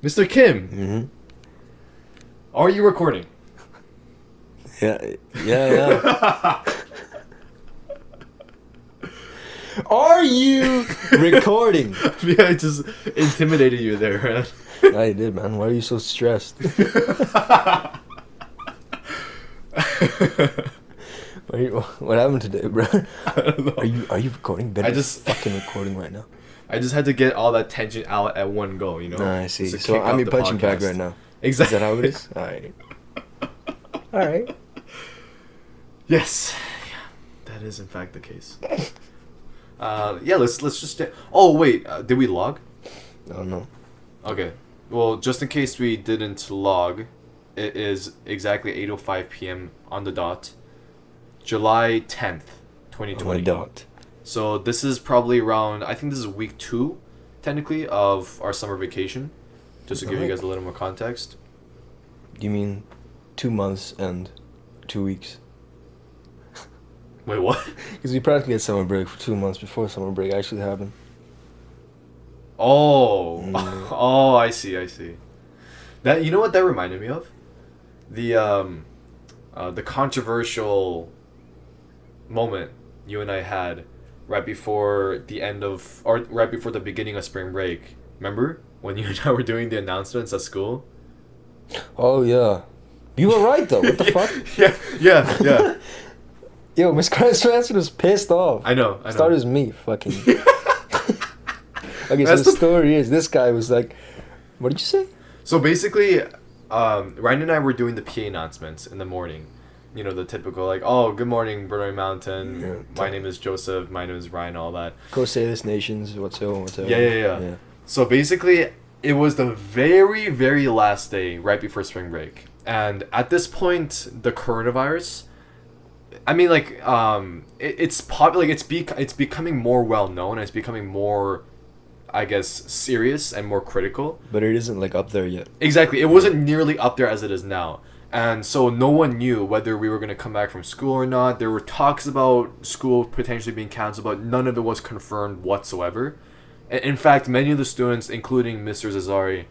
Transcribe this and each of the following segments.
Mr. Kim, Mm-hmm. are you recording? Yeah. Are you recording? Yeah, I just intimidated you there, man. I did, man. Why are you so stressed? What happened today, bro? I don't know. Are you recording? I just fucking recording right now. I just had to get all that tension out at one go, you know? I see. Just to So kick I'm off your the punching bag podcast. right now. Exactly. Is that how it is? Alright. Alright. Yes. Yeah, that is in fact the case. Yeah, let's just... Oh, wait. Did we log? Oh no. Okay. Well, just in case we didn't log, it is exactly 8:05 p.m. on the dot. July 10th, 2020. On the dot. So this is probably around, I think this is week 2, technically, of our summer vacation. Just to give you guys a little more context. You mean 2 months and 2 weeks? Wait, what? Because we practically had summer break for 2 months before summer break actually happened. Oh. Mm. Oh, I see. That, you know what that reminded me of? The controversial moment you and I had right before the right before the beginning of spring break. Remember when you and I were doing the announcements at school? Oh yeah. You were right though. What the fuck? Yeah. Yo, Miss Cranston was pissed off. I know. Started as me, fucking. Okay, That's so the the- story is this guy was like, what did you say? So basically, Ryan and I were doing the PA announcements in the morning. You know, the typical, like, oh, good morning, Berating Mountain. Yeah. My name is Joseph. My name is Ryan, all that. Go say this nations, whatsoever. Yeah. So basically, it was the very, very last day right before spring break. And at this point, the coronavirus, I mean, like, it's popular, like, it's becoming more well known. It's becoming more, I guess, serious and more critical. But it isn't like up there yet. Exactly. It wasn't nearly up there as it is now. And so no one knew whether we were going to come back from school or not. There were talks about school potentially being canceled, but none of it was confirmed whatsoever. In fact, many of the students, including Mr. Zazari,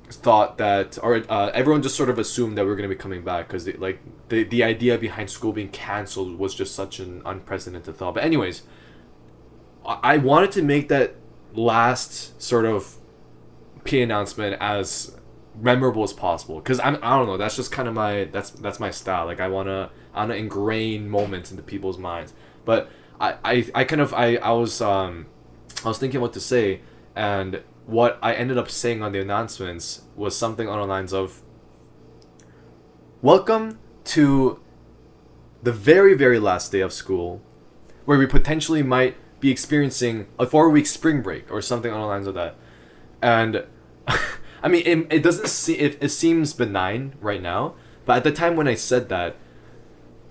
thought that, or everyone just sort of assumed that we were going to be coming back because the idea behind school being canceled was just such an unprecedented thought. But anyways, I wanted to make that last sort of PA announcement as memorable as possible because I don't know, that's just kind of that's my style. Like I wanna ingrain moments into people's minds. But I was thinking what to say, and what I ended up saying on the announcements was something on the lines of, welcome to the very, very last day of school, where we potentially might be experiencing a 4-week spring break or something on the lines of that. And I mean, it doesn't it seems benign right now, but at the time when I said that,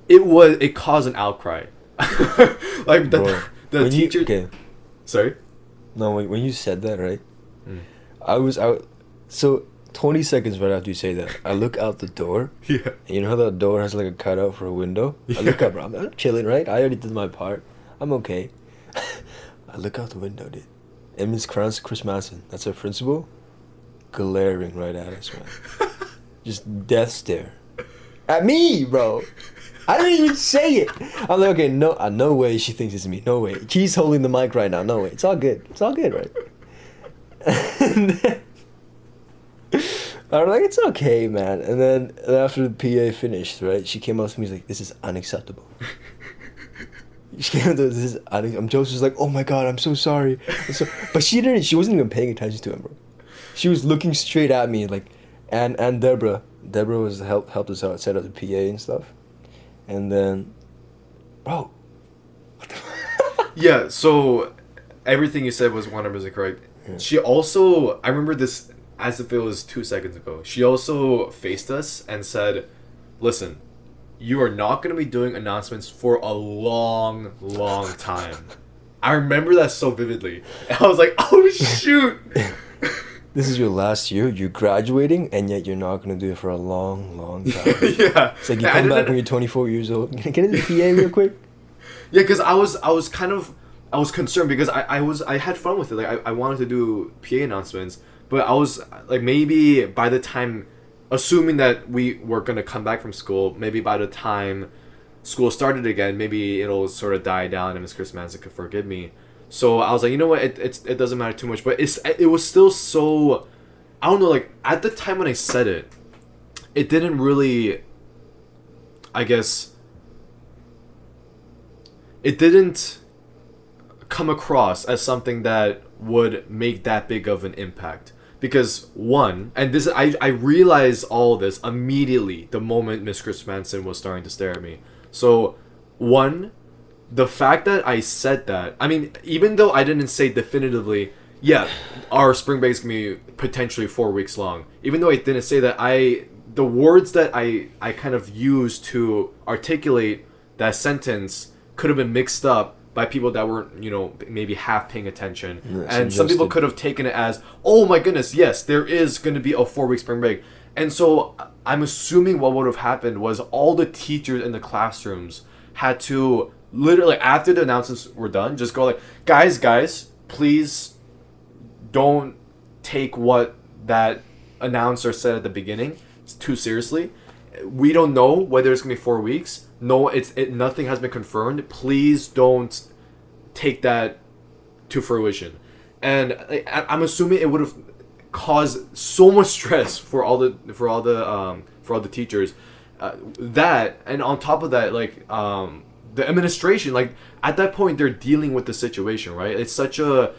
it caused an outcry. Like the teacher. Okay. Sorry. No, when you said that, right? Mm. I was out. So 20 seconds right after you say that, I look out the door. Yeah. And you know how the door has like a cutout for a window? Yeah. I look up, I'm chilling, right? I already did my part. I'm okay. I look out the window, dude. And Miss Chris Manson, that's our principal, glaring right at us, man. Just death stare. At me, bro. I didn't even say it. I'm like, okay, no way she thinks it's me. No way. She's holding the mic right now. No way. It's all good. It's all good, right? And then, I'm like, it's okay, man. And then after the PA finished, right, she came up to me and was like, this is unacceptable. She came up to me, this is unacceptable. Joseph's like, oh my god, I'm so sorry. But she wasn't even paying attention to him, bro. She was looking straight at me, like, and Deborah was helped us out, set up the PA and stuff. And then, bro, what the Yeah, so everything you said was 100% correct. Yeah. She also, I remember this as if it was 2 seconds ago. She also faced us and said, listen, you are not going to be doing announcements for a long, long time. I remember that so vividly. And I was like, oh shoot. This is your last year, you're graduating, and yet you're not going to do it for a long, long time. Yeah. It's like you come back when you're 24 years old. Can I get in the PA real quick? Yeah, because I was concerned because I had fun with it. Like I wanted to do PA announcements, But I was like, maybe by the time, assuming that we were gonna come back from school, maybe by the time school started again, maybe it'll sort of die down and Miss Chris Manson could forgive me. So I was like, you know what, it doesn't matter too much. But it was still so, I don't know, like at the time when I said it, it didn't really, I guess, it didn't come across as something that would make that big of an impact. Because one, and this I realized all this immediately the moment Miss Chris Manson was starting to stare at me. So one, the fact that I said that, I mean, even though I didn't say definitively, yeah, our spring break is gonna be potentially 4 weeks long. Even though I didn't say that, the words that I kind of used to articulate that sentence could have been mixed up by people that weren't, maybe half paying attention. And some people could have taken it as, oh my goodness, yes, there is going to be a 4 week spring break. And so I'm assuming what would have happened was all the teachers in the classrooms had to literally, after the announcements were done, just go like, guys, please don't take what that announcer said at the beginning too seriously. We don't know whether it's gonna be 4 weeks. No, nothing has been confirmed. Please don't take that to fruition. And I'm assuming it would have caused so much stress for all the teachers. That, and on top of that, like the administration, like at that point they're dealing with the situation, right? It's such a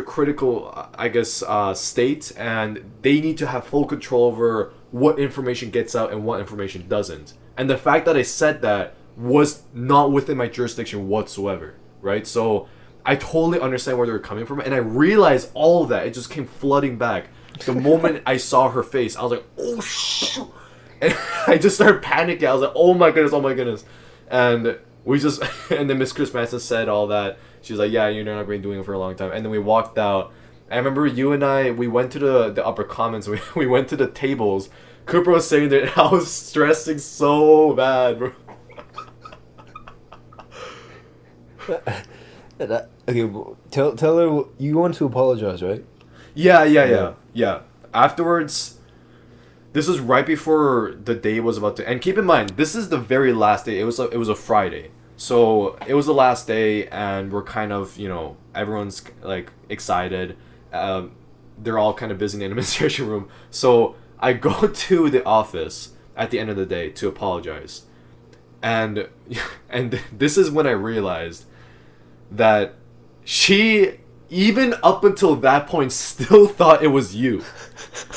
critical, I guess, state, and they need to have full control over what information gets out and what information doesn't. And the fact that I said that was not within my jurisdiction whatsoever, right? So I totally understand where they were coming from, and I realized all of that. It just came flooding back. The moment I saw her face, I was like, oh shoot! And I just started panicking. I was like, oh my goodness. And and then Miss Chris Manson said all that. She was like, yeah, you're not going to be doing it for a long time. And then we walked out. I remember you and I, we went to the upper commons. We went to the tables. Cooper was sitting there, and I was stressing so bad, bro. Okay, tell her you want to apologize, right? Yeah. Afterwards, this was right before the day was about to end. Keep in mind, this is the very last day. It was a Friday. So it was the last day, and we're kind of, everyone's like excited. They're all kind of busy in the administration room. So I go to the office at the end of the day to apologize. And this is when I realized that she, even up until that point, still thought it was you.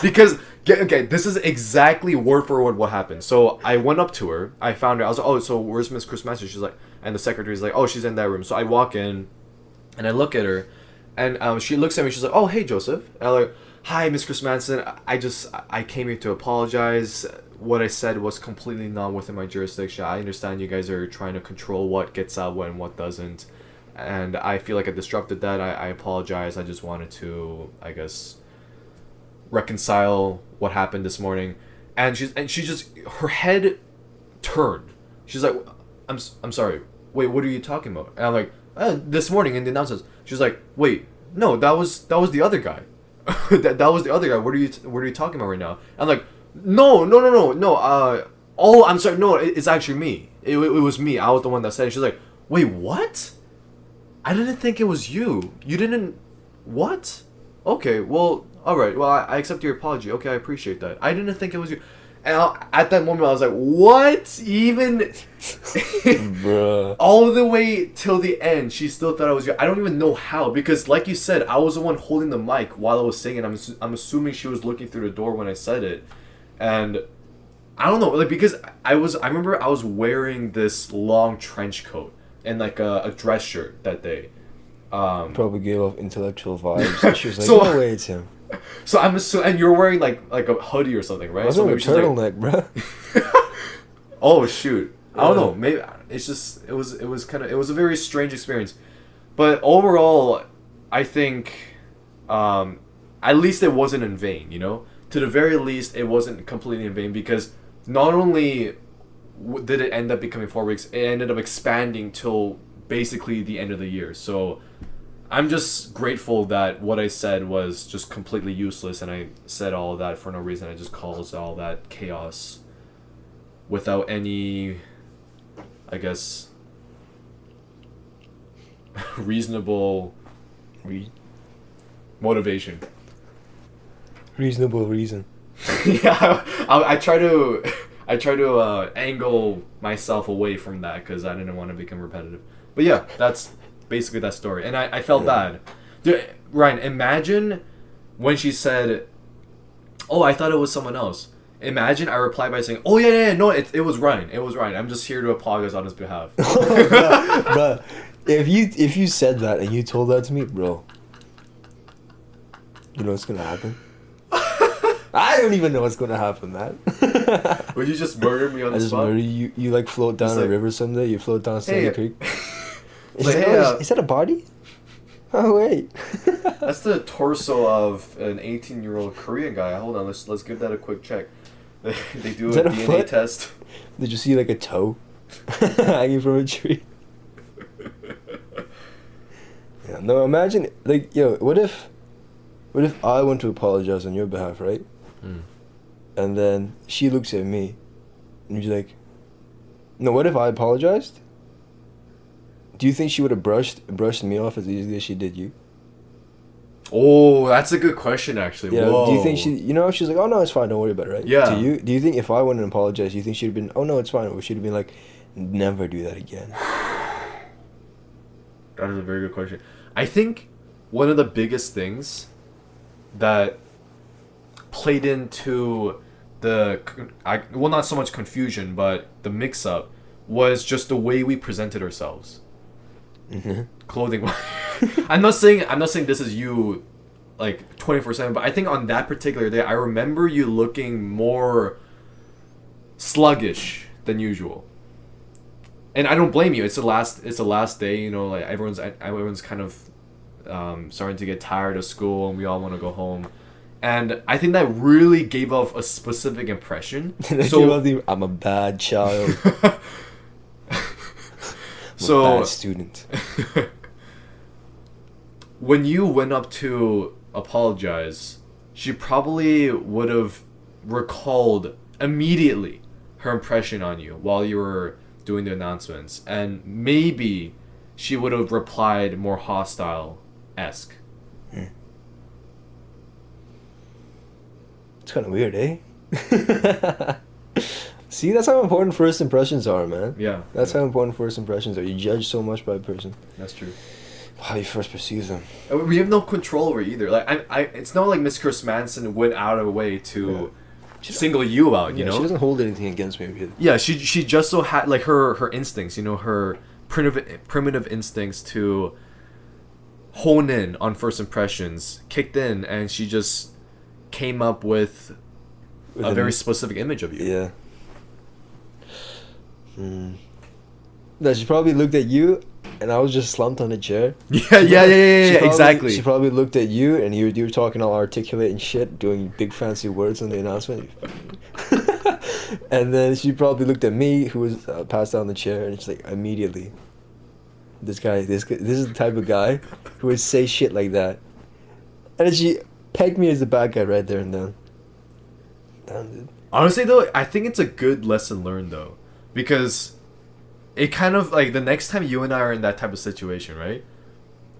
Because, okay, this is exactly word for word what happened. So I went up to her. I found her. I was like, oh, so where's Miss Chris Master? She's like, and the secretary's like, oh, she's in that room. So I walk in, and I look at her, and she looks at me. She's like, oh, hey, Joseph. And I'm like, hi, Miss Chris Manson. I came here to apologize. What I said was completely not within my jurisdiction. I understand you guys are trying to control what gets out and what doesn't. And I feel like I disrupted that. I apologize. I just wanted to, I guess, reconcile what happened this morning. And she just, her head turned. She's like, I'm sorry. Wait, what are you talking about? And I'm like, this morning in the announcements. She's like, wait, no, that was the other guy. that was the other guy. What are you talking about right now? I'm like, no. Oh, I'm sorry. No, it's actually me. It was me. I was the one that said it. She's like, wait, what? I didn't think it was you. You didn't. What? Okay. Well, all right. Well, I accept your apology. Okay, I appreciate that. I didn't think it was you. And at that moment, I was like, what? Even Bruh. all the way till the end, she still thought I was you. I don't even know how, because like you said, I was the one holding the mic while I was singing. I'm assuming she was looking through the door when I said it. And I don't know, like, because I remember I was wearing this long trench coat and like a dress shirt that day. Probably gave off intellectual vibes. She was like, So- no way, it's him. So I'm assuming, and you're wearing like a hoodie or something, right? I was So wearing a maybe she's like, turtleneck, bro. oh shoot, I don't Yeah. know, maybe it's just it was a very strange experience, but overall I think at least it wasn't in vain, to the very least it wasn't completely in vain, because not only did it end up becoming 4 weeks, it ended up expanding till basically the end of the year. So I'm just grateful that what I said was just completely useless, and I said all of that for no reason. I just caused all that chaos without any, I guess, reasonable motivation. Reasonable reason. Yeah, I try to angle myself away from that because I didn't want to become repetitive. But yeah, that's basically that story, and I felt bad. Dude, Ryan, imagine when she said, "Oh, I thought it was someone else." Imagine I replied by saying, "Oh yeah, no, it was Ryan. It was Ryan. I'm just here to apologize on his behalf." But if you said that and you told that to me, bro, you know what's gonna happen? I don't even know what's gonna happen, man. Would you just murder me on the spot? Murder you. You like float down a river someday. You float down Sandy Creek. Is that a body? Oh wait. That's the torso of an 18-year-old Korean guy. Hold on, let's give that a quick check. They do a DNA test. Did you see like a toe hanging from a tree? Yeah. No, imagine like what if I want to apologize on your behalf, right? Mm. And then she looks at me, and you're like, no. What if I apologized? Do you think she would have brushed me off as easily as she did you? Oh, that's a good question, actually. Yeah. Whoa. Do you think she's like, oh no, it's fine, don't worry about it, right? Yeah. Do you think if I went and apologized, do you think she'd have been, oh no, it's fine, or she'd have been like, never do that again? That is a very good question. I think one of the biggest things that played into not so much confusion, but the mix-up was just the way we presented ourselves. Mm-hmm. Clothing. I'm not saying this is you, like 24/7, but I think on that particular day, I remember you looking more sluggish than usual. And I don't blame you. It's the last day. You know, like everyone's kind of starting to get tired of school, and we all want to go home. And I think that really gave off a specific impression. I'm a bad child. So bad student. When you went up to apologize, she probably would have recalled immediately her impression on you while you were doing the announcements, and maybe she would have replied more hostile-esque. It's kind of weird, eh? See, that's how important first impressions are, man. Yeah. That's how important first impressions are. You judge so much by a person. That's true. How you first perceive them. We have no control over either. Like it's not like Miss Chris Manson went out of her way to single you out. You know, she doesn't hold anything against me. Really. Yeah, she just so had like her instincts. You know, her primitive instincts to hone in on first impressions kicked in, and she just came up with a very specific image of you. Yeah. That she probably looked at you, and I was just slumped on a chair. Yeah, exactly. She probably looked at you, and you were talking all articulate and shit, doing big fancy words on the announcement. And then she probably looked at me, who was passed out on the chair, and she's like, immediately, this is the type of guy who would say shit like that. And then she pegged me as the bad guy right there and then. Damn, dude. Honestly, though, I think it's a good lesson learned, though. Because it kind of, like, the next time you and I are in that type of situation, right?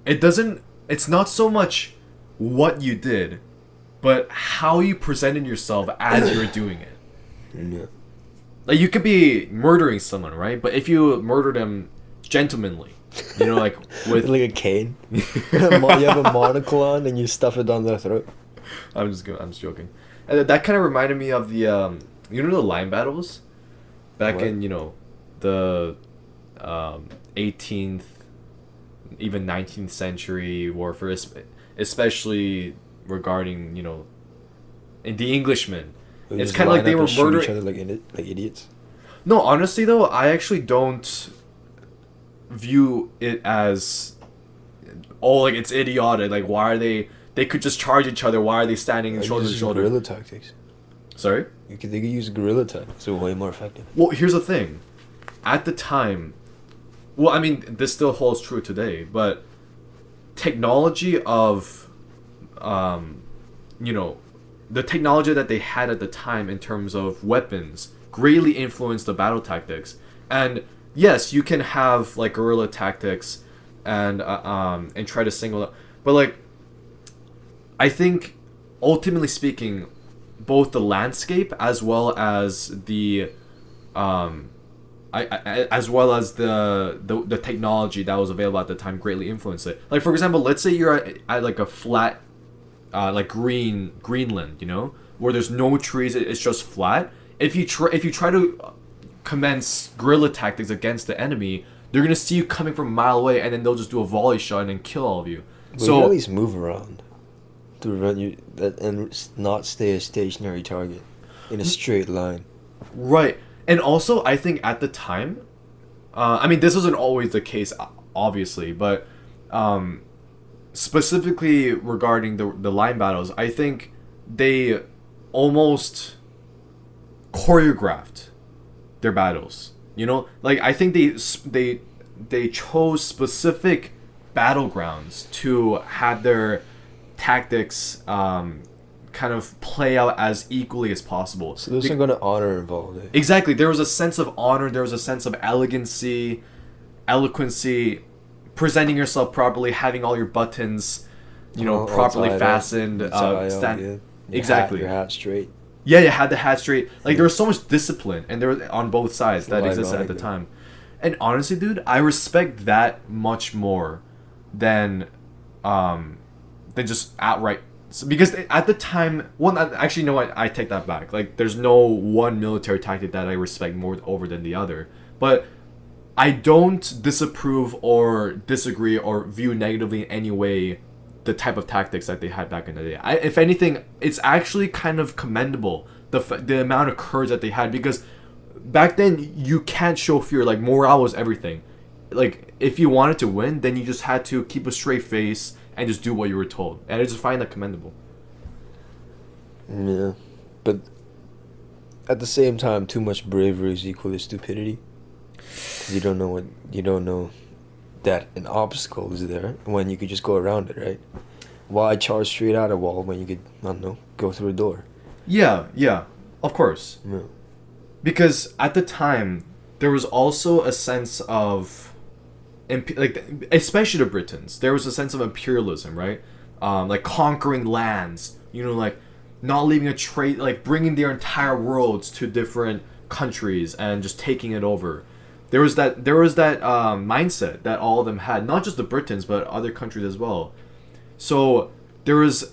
It's not so much what you did, but how you presented yourself as you were doing it. Yeah. Like, you could be murdering someone, right? But if you murder them gentlemanly, you know, like with like a cane. You have a monocle on and you stuff it down their throat. I'm just joking. And that kind of reminded me of the the line battles back in the 18th, even 19th century warfare, especially regarding in the Englishmen. It's kind of like they were murdering each other like idiots. No, honestly though, I actually don't view it as it's idiotic. Like, why are they could just charge each other? Why are they standing shoulder to shoulder? Guerrilla tactics. Sorry? They could use guerrilla tactics. They're way more effective. Well, here's the thing. At the time, well, I mean, this still holds true today, but technology of, you know, the technology that they had at the time in terms of weapons greatly influenced the battle tactics. And yes, you can have like guerrilla tactics and try to single out, but like I think ultimately speaking, both the landscape as well as the as well as the technology that was available at the time greatly influenced it. Like for example, let's say you're at like a flat like Greenland, you know, where there's no trees, it's just flat. If you try to commence guerrilla tactics against the enemy, they're gonna see you coming from a mile away, and then they'll just do a volley shot and then kill all of you. But So you at least move around to prevent you and not stay a stationary target in a straight line. right, and also I think at the time, I mean this wasn't always the case, obviously, but specifically regarding the line battles, I think they almost choreographed their battles. You know, like I think they chose specific battlegrounds to have their tactics kind of play out as equally as possible. So there's some kind of honor involved. Eh? Exactly, there was a sense of honor. There was a sense of elegancy, eloquency, presenting yourself properly, having all your buttons, you know, properly fastened. Exactly. Your hat straight. Yeah, you had the hat straight. Like there was so much discipline, and there was on both sides that existed at the time. And honestly, dude, I respect that much more than just outright. Because at the time, actually, no, I take that back. Like, there's no one military tactic that I respect more over than the other. But I don't disapprove or disagree or view negatively in any way the type of tactics that they had back in the day. If anything, it's actually kind of commendable, the amount of courage that they had, because back then you can't show fear. Like, morale was everything. Like, if you wanted to win, then you just had to keep a straight face and just do what you were told. And I just find that commendable. Yeah, but at the same time, too much bravery is equal to stupidity. 'Cause you don't know that an obstacle is there when you could just go around it, right? Why charge straight at a wall when you could, I don't know, go through a door? Yeah, of course. Yeah. Because at the time, there was also a sense of, like, especially the Britons, there was a sense of imperialism, right? Like conquering lands, you know, like not leaving a trade, like bringing their entire worlds to different countries and just taking it over. There was that mindset that all of them had, not just the Britons, but other countries as well. So there was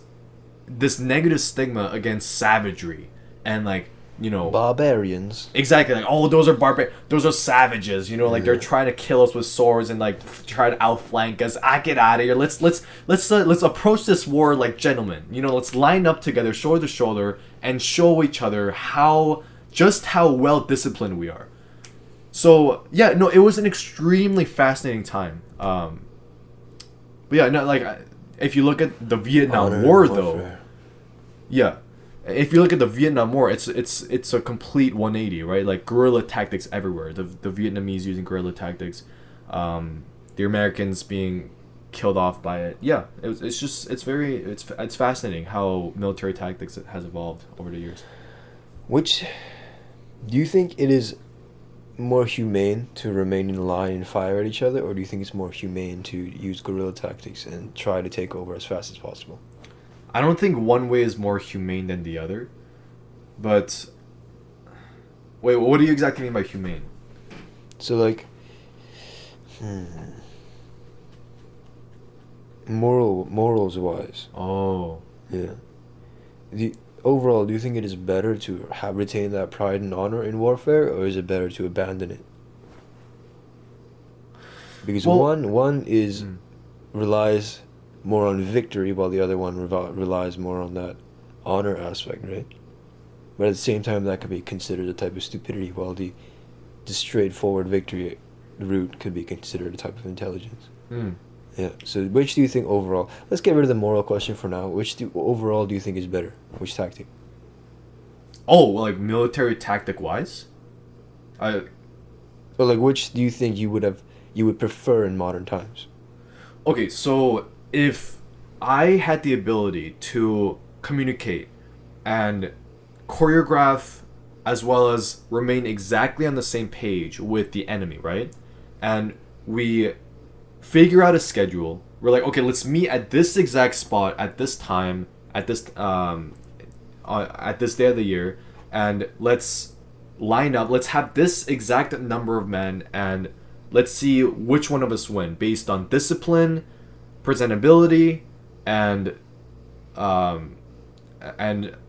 this negative stigma against savagery and, like, you know, barbarians. Exactly, like, oh, those are savages, you know, like they're trying to kill us with swords and like try to outflank us. Get out of here. Let's approach this war like gentlemen. You know, let's line up together, shoulder to shoulder, and show each other how well disciplined we are. So yeah, no, it was an extremely fascinating time. But yeah, no, like if you look at the Vietnam War, though, yeah, if you look at the Vietnam War, it's a complete 180, right? Like guerrilla tactics everywhere. The Vietnamese using guerrilla tactics, the Americans being killed off by it. Yeah, it's fascinating how military tactics has evolved over the years. Which do you think it is more humane to remain in line and fire at each other, or do you think it's more humane to use guerrilla tactics and try to take over as fast as possible? I don't think one way is more humane than the other, but wait, what do you exactly mean by humane? So like, morals wise. Oh. Yeah. Overall, do you think it is better to retain that pride and honor in warfare, or is it better to abandon it? Because one is relies more on victory, while the other one relies more on that honor aspect, right? But at the same time, that could be considered a type of stupidity, while the straightforward victory route could be considered a type of intelligence. Yeah. So which do you think overall? Let's get rid of the moral question for now. Overall do you think is better? Which tactic? Oh, like military tactic wise? But like, which do you think you would prefer in modern times? Okay, so if I had the ability to communicate and choreograph as well as remain exactly on the same page with the enemy, right? And we figure out a schedule. We're like, okay, let's meet at this exact spot at this time at this day of the year, and let's line up. Let's have this exact number of men, and let's see which one of us win based on discipline, presentability, and an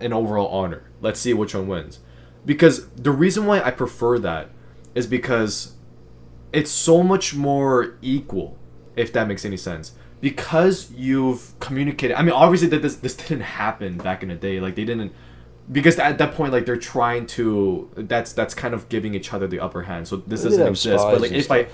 overall honor. Let's see which one wins. Because the reason why I prefer that is because it's so much more equal, if that makes any sense. Because you've communicated. I mean, obviously that this didn't happen back in the day. Like they didn't, because at that point, like they're trying to. That's kind of giving each other the upper hand. So this doesn't exist. But like if I,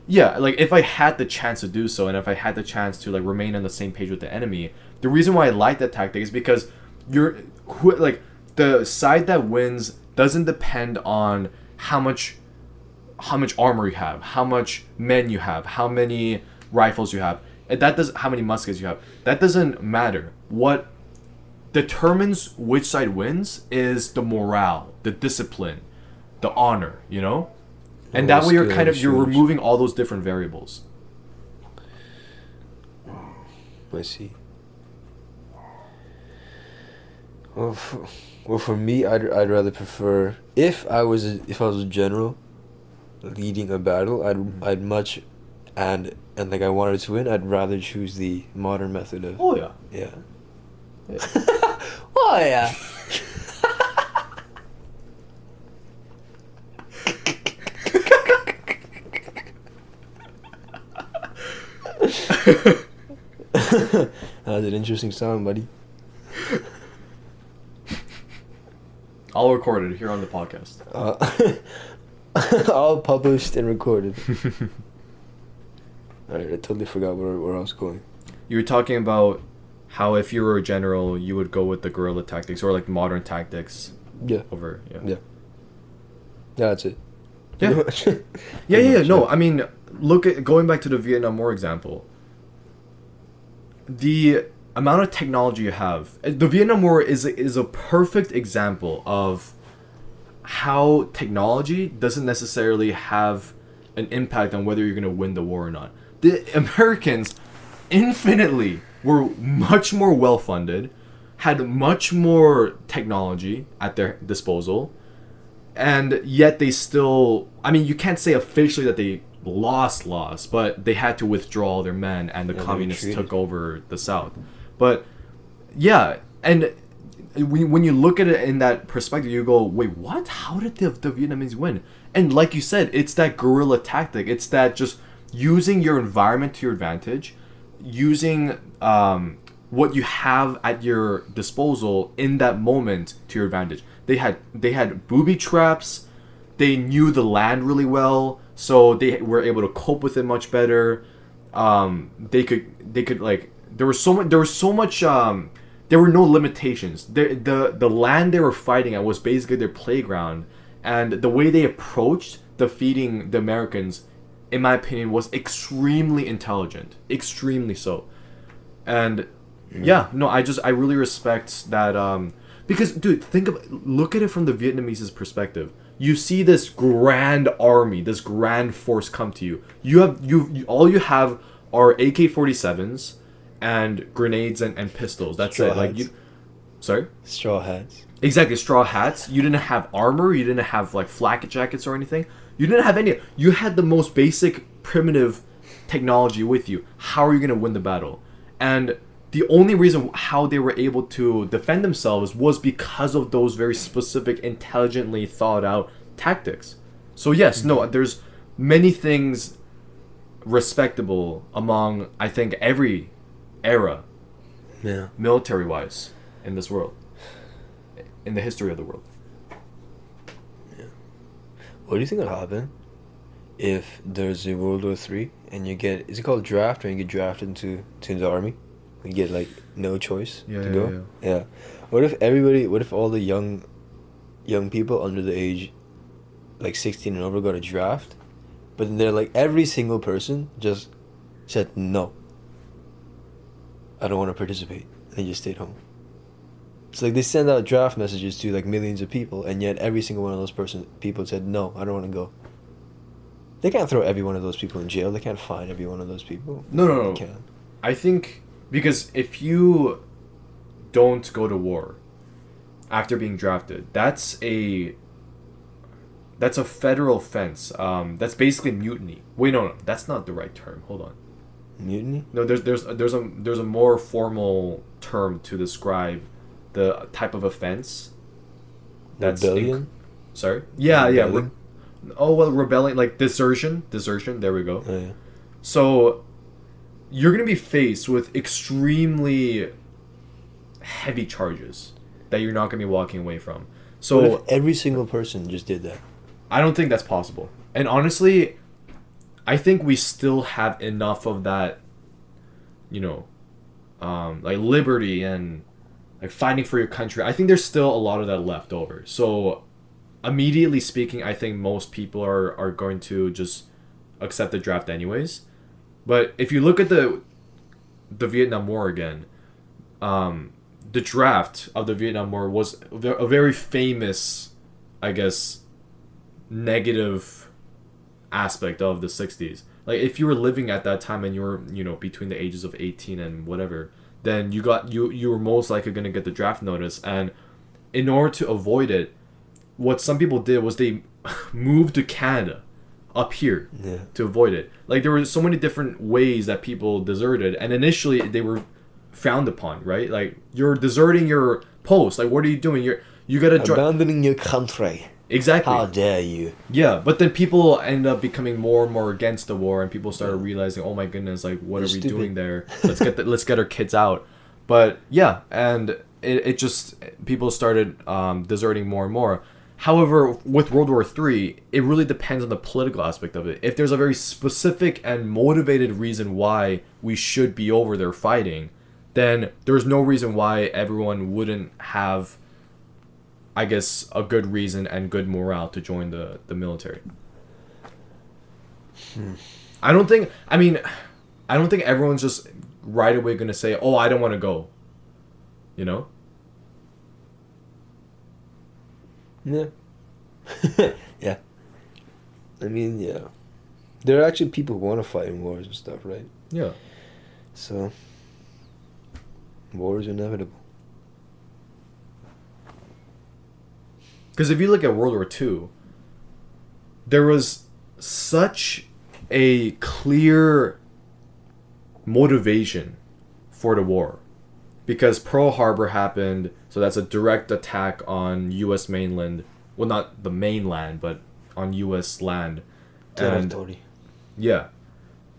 yeah, like if I had the chance to do so, and if I had the chance to like remain on the same page with the enemy, the reason why I like that tactic is because the side that wins doesn't depend on how much armor you have, how much men you have, how many rifles you have. And that does how many muskets you have. That doesn't matter. What determines which side wins is the morale, the discipline, the honor, you know? And that way you're removing all those different variables. I see. Well, for me, I'd rather prefer if I was a general leading a battle, I'd much and like I wanted to win, I'd rather choose the modern method of. Oh yeah. Yeah. Oh yeah. That was an interesting song, buddy. I'll record it here on the podcast. All published and recorded. Alright, I totally forgot where I was going. You were talking about how if you were a general, you would go with the guerrilla tactics or like modern tactics. Yeah. Yeah, that's it. Yeah. Yeah. No, I mean, going back to the Vietnam War example. The amount of technology you have, the Vietnam War is a perfect example of how technology doesn't necessarily have an impact on whether you're going to win the war or not. The Americans infinitely were much more well-funded, had much more technology at their disposal, and yet they still, I mean, you can't say officially that they lost, but they had to withdraw all their men, and the communists took over the South. But yeah, and when you look at it in that perspective, you go, wait, what? How did the Vietnamese win? And like you said, it's that guerrilla tactic. It's that just using your environment to your advantage, using what you have at your disposal in that moment to your advantage. They had booby traps. They knew the land really well, so they were able to cope with it much better. They could like there was so much there were no limitations. The land they were fighting at was basically their playground, and the way they approached defeating the Americans, in my opinion, was extremely intelligent, extremely so. And yeah, no, I really respect that because dude, look at it from the Vietnamese perspective. You see this grand army, this grand force come to you. All you have are AK-47s and grenades and pistols. That's straw it. Hats. Like you, sorry. Straw hats. Exactly, straw hats. You didn't have armor. You didn't have like flak jackets or anything. You didn't have any. You had the most basic, primitive technology with you. How are you gonna win the battle? And the only reason how they were able to defend themselves was because of those very specific, intelligently thought out tactics. So yes, no, there's many things respectable among, I think, every era, yeah, military-wise, in this world, in the history of the world. Yeah. What do you think will happen if there's a World War III and you get, is it called draft, or you get drafted into the army? You get like no choice to go. Yeah. What if all the young people under the age like 16 and over got a draft, but then they're like every single person just said no. I don't want to participate. And he just stayed home. It's like they send out draft messages to like millions of people, and yet every single one of those people said, no, I don't want to go. They can't throw every one of those people in jail. They can't fine every one of those people. No, no, no. They can. I think because if you don't go to war after being drafted, that's a federal offense. That's basically mutiny. Wait, no, that's not the right term. Hold on. Mutiny? No, there's a more formal term to describe the type of offense. That's Rebellion? Sorry. Yeah, Rebelling? yeah. Rebelling, like desertion. Desertion. There we go. Oh, yeah. So you're gonna be faced with extremely heavy charges that you're not gonna be walking away from. So What if every single person just did that? I don't think that's possible. And honestly, I think we still have enough of that, like liberty and like fighting for your country. I think there's still a lot of that left over. So immediately speaking, I think most people are going to just accept the draft anyways. But if you look at the Vietnam War again, the draft of the Vietnam War was a very famous, I guess, negative aspect of the 60s. Like if you were living at that time and you were, between the ages of 18 and whatever, then you were most likely going to get the draft notice. And in order to avoid it, what some people did was they moved to Canada up here to avoid it. Like there were so many different ways that people deserted, and initially they were frowned upon, right? Like you're deserting your post. Like what are you doing? You gotta abandoning your country. Exactly. How dare you? Yeah, but then people end up becoming more and more against the war, and people started realizing, oh my goodness, like what are we doing there? Let's get our kids out. But yeah, and it just people started deserting more and more. However, with World War III, it really depends on the political aspect of it. If there's a very specific and motivated reason why we should be over there fighting, then there's no reason why everyone wouldn't have, I guess, a good reason and good morale to join the military. I don't think everyone's just right away going to say, oh, I don't want to go. Yeah. Yeah. I mean, yeah. There are actually people who want to fight in wars and stuff, right? Yeah. So, war is inevitable. Because if you look at World War II, there was such a clear motivation for the war. Because Pearl Harbor happened, so that's a direct attack on U.S. mainland. Well, not the mainland, but on U.S. land. Territory. Yeah.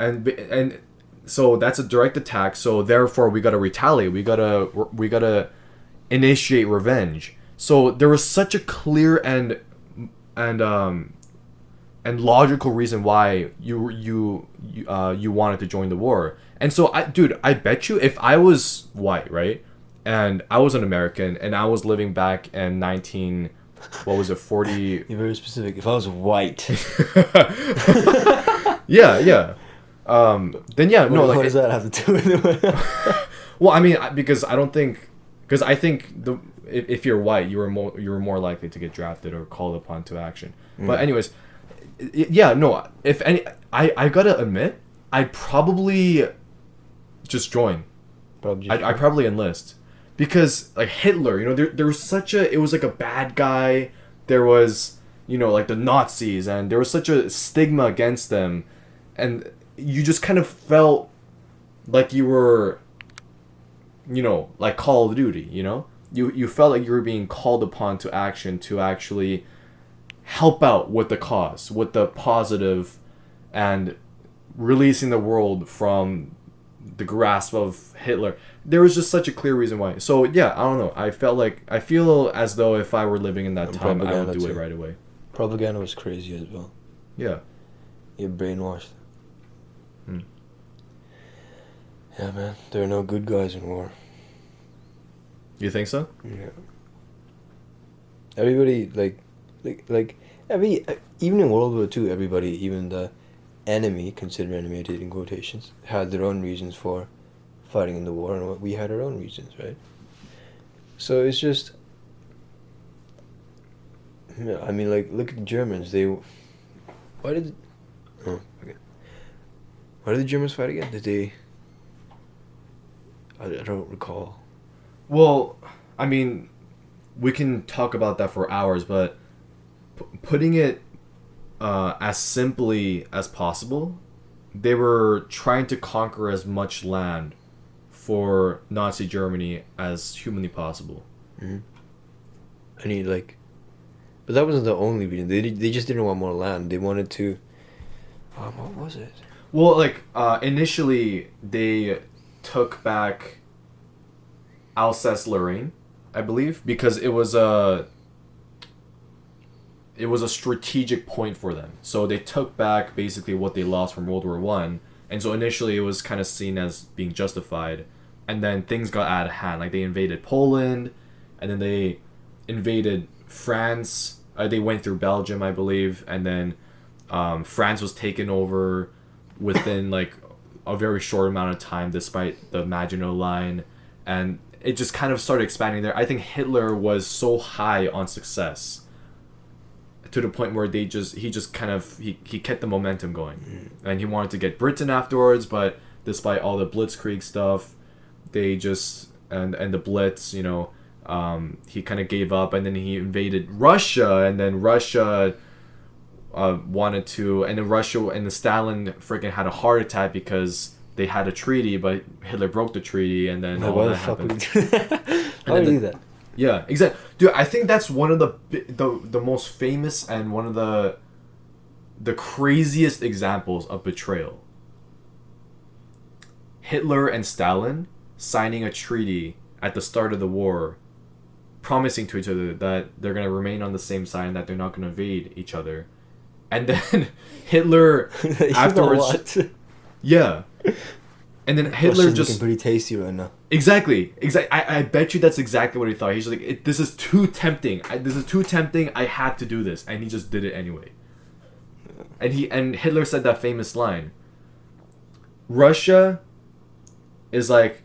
And so that's a direct attack, so therefore we gotta retaliate. We gotta initiate revenge. So there was such a clear and logical reason why you wanted to join the war. And so I bet you if I was white, right, and I was an American and I was living back in 40? You're very specific. If I was white. Yeah. Then yeah, no. What does that have to do with it? Well, I mean, because I think if you're white, you were more likely to get drafted or called upon to action. But anyways, yeah, no. If any, I gotta admit, I'd probably just join. I'd probably enlist, because like Hitler, there was it was like a bad guy. There was like the Nazis, and there was such a stigma against them, and you just kind of felt like you were, like Call of Duty, you felt like you were being called upon to action to actually help out with the cause, with the positive, and releasing the world from the grasp of Hitler. There was just such a clear reason why. So yeah, I don't know. I feel as though if I were living in that time, I would do it right away. Propaganda was crazy as well. Yeah. You're brainwashed. Yeah, man. There are no good guys in war. You think so? Yeah. Everybody even in World War II, everybody, even the enemy, consider enemy I did in quotations, had their own reasons for fighting in the war, and we had our own reasons, right? So it's just, yeah, I mean, like, look at the Germans. Why did, oh, okay. Why did the Germans fight again? Did they? I don't recall. Well, I mean, we can talk about that for hours, but putting it as simply as possible, they were trying to conquer as much land for Nazi Germany as humanly possible. Mm-hmm. I need, like, but that wasn't the only reason. They just didn't want more land. They wanted to. What was it? Well, like initially they took back Alsace-Lorraine, I believe, because it was a strategic point for them. So they took back basically what they lost from World War One, and so initially it was kind of seen as being justified, and then things got out of hand. Like they invaded Poland, and then they invaded France. They went through Belgium, I believe, and then France was taken over within like a very short amount of time, despite the Maginot Line, and it just kind of started expanding there. I think Hitler was so high on success to the point where he kept the momentum going, and he wanted to get Britain afterwards, but despite all the Blitzkrieg stuff, they just and the Blitz, you know, he kind of gave up, and then he invaded Russia, and then Russia wanted to, and then Russia and the Stalin freaking had a heart attack because they had a treaty, but Hitler broke the treaty, and then all that happened. How do you do that? Yeah, exactly, dude. I think that's one of the most famous and one of the craziest examples of betrayal. Hitler and Stalin signing a treaty at the start of the war, promising to each other that they're gonna remain on the same side and that they're not gonna invade each other, and then Hitler afterwards. Yeah. And then Hitler Russians just looking pretty tasty right now. Exactly. I bet you that's exactly what he thought. He's like, this is too tempting. I had to do this, and he just did it anyway. And Hitler said that famous line. Russia is like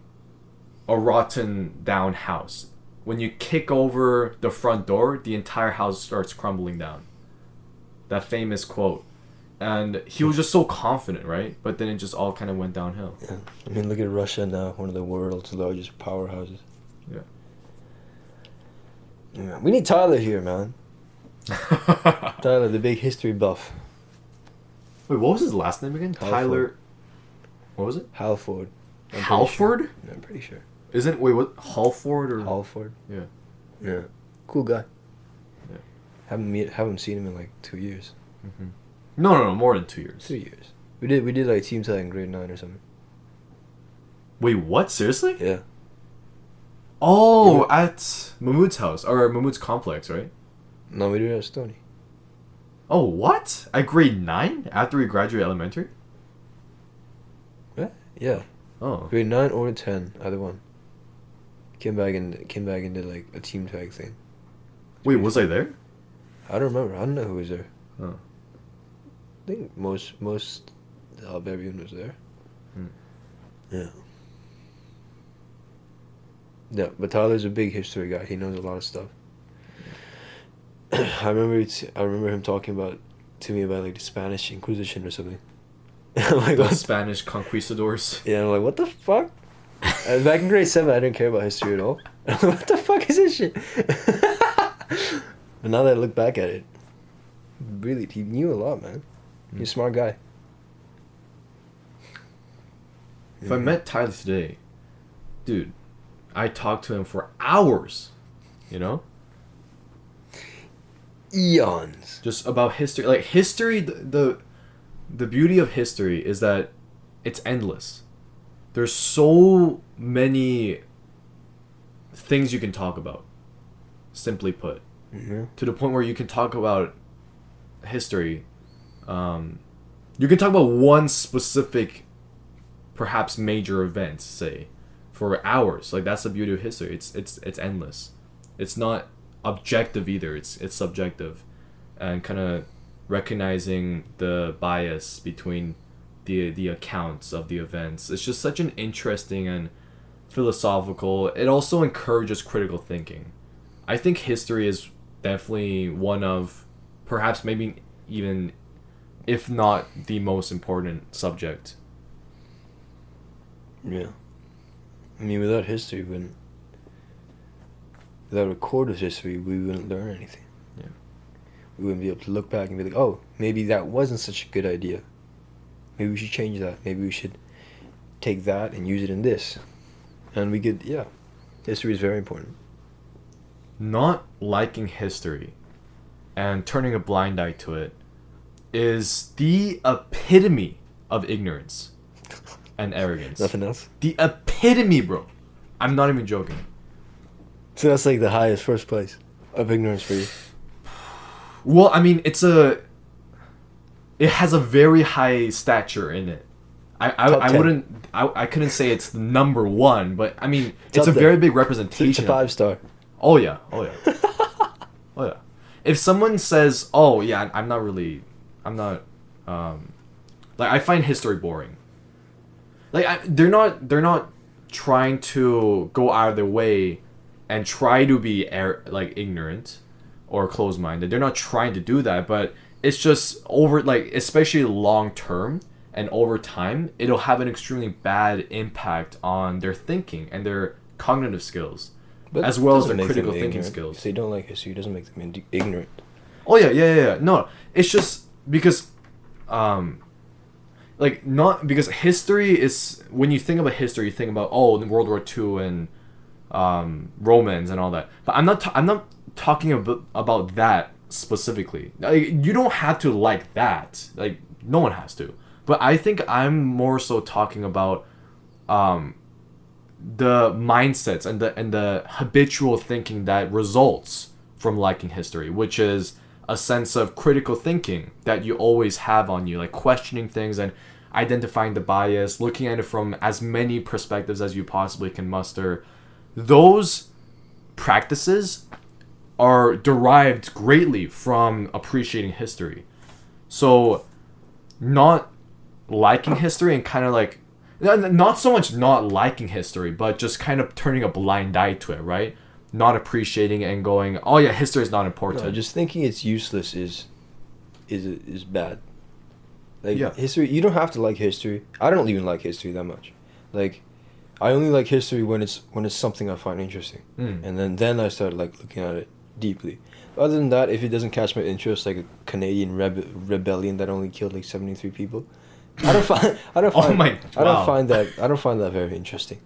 a rotten down house. When you kick over the front door, the entire house starts crumbling down. That famous quote. And he was just so confident, right? But then it just all kind of went downhill. Yeah. I mean, look at Russia now, one of the world's largest powerhouses. Yeah. Yeah. We need Tyler here, man. Tyler, the big history buff. Wait, what was his last name again? Halford. Tyler. What was it? Halford. Halford? Yeah, I'm pretty sure. Wait, what? Halford or? Halford. Yeah. Yeah. Cool guy. Yeah. Haven't seen him in like 2 years. Mm-hmm. No, more than 2 years. 3 years. We did like team tag in grade 9 or something. Wait, what? Seriously? Yeah. Oh, at Mahmoud's house or Mahmoud's complex, right? No, we did it at Stony. Oh, what? At grade 9 after we graduated elementary? What? Yeah. Oh. Grade 9 or 10, either one. Came back and did like a team tag thing. Wait, was I there? I don't remember. I don't know who was there. Oh. I think most of everyone was there. Hmm. Yeah. Yeah, but Tyler's a big history guy. He knows a lot of stuff. I remember him talking to me about like the Spanish Inquisition or something. I'm like, The what? Spanish conquistadors. Yeah, I'm like, what the fuck? Back in grade 7, I didn't care about history at all. I'm like, what the fuck is this shit? But now that I look back at it, really, he knew a lot, man. He's a smart guy. If I met Tyler today, dude, I talked to him for hours, you know? Eons. Just about history. Like, history, the beauty of history is that it's endless. There's so many things you can talk about, simply put. Mm-hmm. To the point where you can talk about history. You can talk about one specific, perhaps major event, say, for hours. Like, that's the beauty of history. It's endless. It's not objective either. It's subjective, and kind of recognizing the bias between the accounts of the events. It's just such an interesting and philosophical. It also encourages critical thinking. I think history is definitely one of, perhaps maybe even, if not the most important subject. Yeah. I mean, without history, without recorded history, we wouldn't learn anything. Yeah. We wouldn't be able to look back and be like, oh, maybe that wasn't such a good idea. Maybe we should change that. Maybe we should take that and use it in this. And we could, yeah. History is very important. Not liking history and turning a blind eye to it is the epitome of ignorance and arrogance. Nothing else? The epitome, bro. I'm not even joking. So that's like the highest first place of ignorance for you. Well, I mean, it has a very high stature in it. I wouldn't, I couldn't say it's the number one, but I mean, it's a very big representation. It's a 5-star. Oh yeah. Oh yeah. If someone says, oh yeah, I'm not, like, I find history boring. Like, they're not trying to go out of their way and try to be like ignorant or closed-minded. They're not trying to do that, but it's just over, like, especially long term and over time, it'll have an extremely bad impact on their thinking and their cognitive skills, But as well as doesn't their make them critical thinking ignorant. skills. If they don't like history, it doesn't make them ignorant. Oh yeah. No, it's just because, like, not because history is, when you think about history, you think about, oh, the World War II and Romans and all that. But I'm not talking about that specifically. Like, you don't have to like that. Like, no one has to. But I think I'm more so talking about the mindsets and the habitual thinking that results from liking history, which is a sense of critical thinking that you always have on you, like questioning things and identifying the bias, looking at it from as many perspectives as you possibly can muster. Those practices are derived greatly from appreciating history. So not liking history and kind of like, not so much not liking history, but just kind of turning a blind eye to it, right? Not appreciating it and going, oh yeah, history is not important. No, just thinking it's useless is bad. Like, yeah. History, you don't have to like history. I don't even like history that much. Like, I only like history when it's something I find interesting, and then I start like looking at it deeply. Other than that, if it doesn't catch my interest, like a Canadian rebellion that only killed like 73 people, I don't find I don't find that very interesting.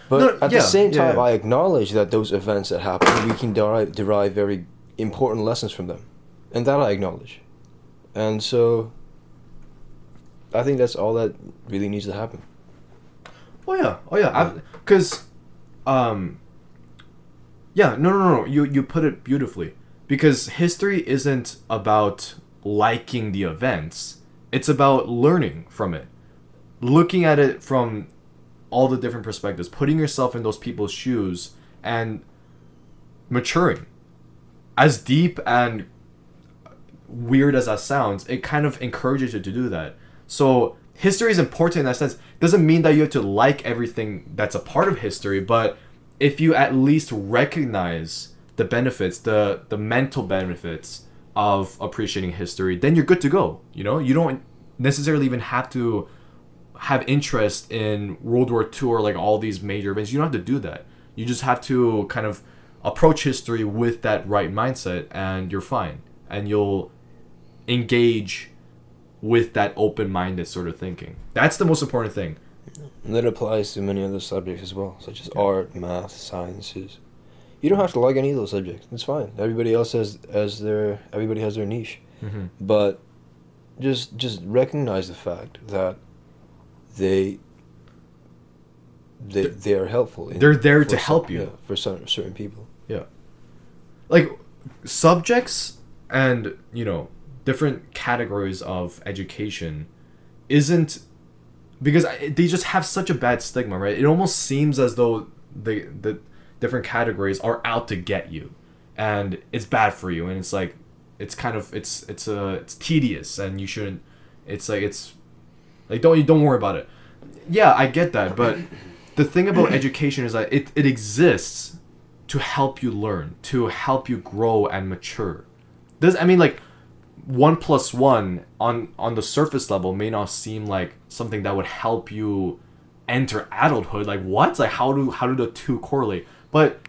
But at the same time, I acknowledge that those events that happen, we can derive very important lessons from them, and that I acknowledge. And so, I think that's all that really needs to happen. Oh yeah. Because, yeah, no. You put it beautifully. Because history isn't about liking the events. It's about learning from it, looking at it from all the different perspectives, putting yourself in those people's shoes, and maturing. As deep and weird as that sounds, it kind of encourages you to do that. So history is important in that sense. Doesn't mean that you have to like everything that's a part of history, but if you at least recognize the benefits, the mental benefits of appreciating history, then you're good to go. You know, you don't necessarily even have to have interest in World War II or like all these major events. You don't have to do that. You just have to kind of approach history with that right mindset, and you're fine. And you'll engage with that open-minded sort of thinking. That's the most important thing. And that applies to many other subjects as well, such as art, math, sciences. You don't have to like any of those subjects. It's fine. Everybody else everybody has their niche. Mm-hmm. But just recognize the fact that they are helpful. They're there to help you. Yeah, for certain people. Yeah. Like, subjects and, different categories of education isn't, because they just have such a bad stigma, right? It almost seems as though the different categories are out to get you, and it's bad for you, and it's like, it's kind of, it's tedious, and you shouldn't, it's like, it's Like, don't worry about it. Yeah, I get that, but the thing about education is that it exists to help you learn, to help you grow and mature. I mean, like, 1+1 on the surface level may not seem like something that would help you enter adulthood. Like, what? Like, how do the two correlate? But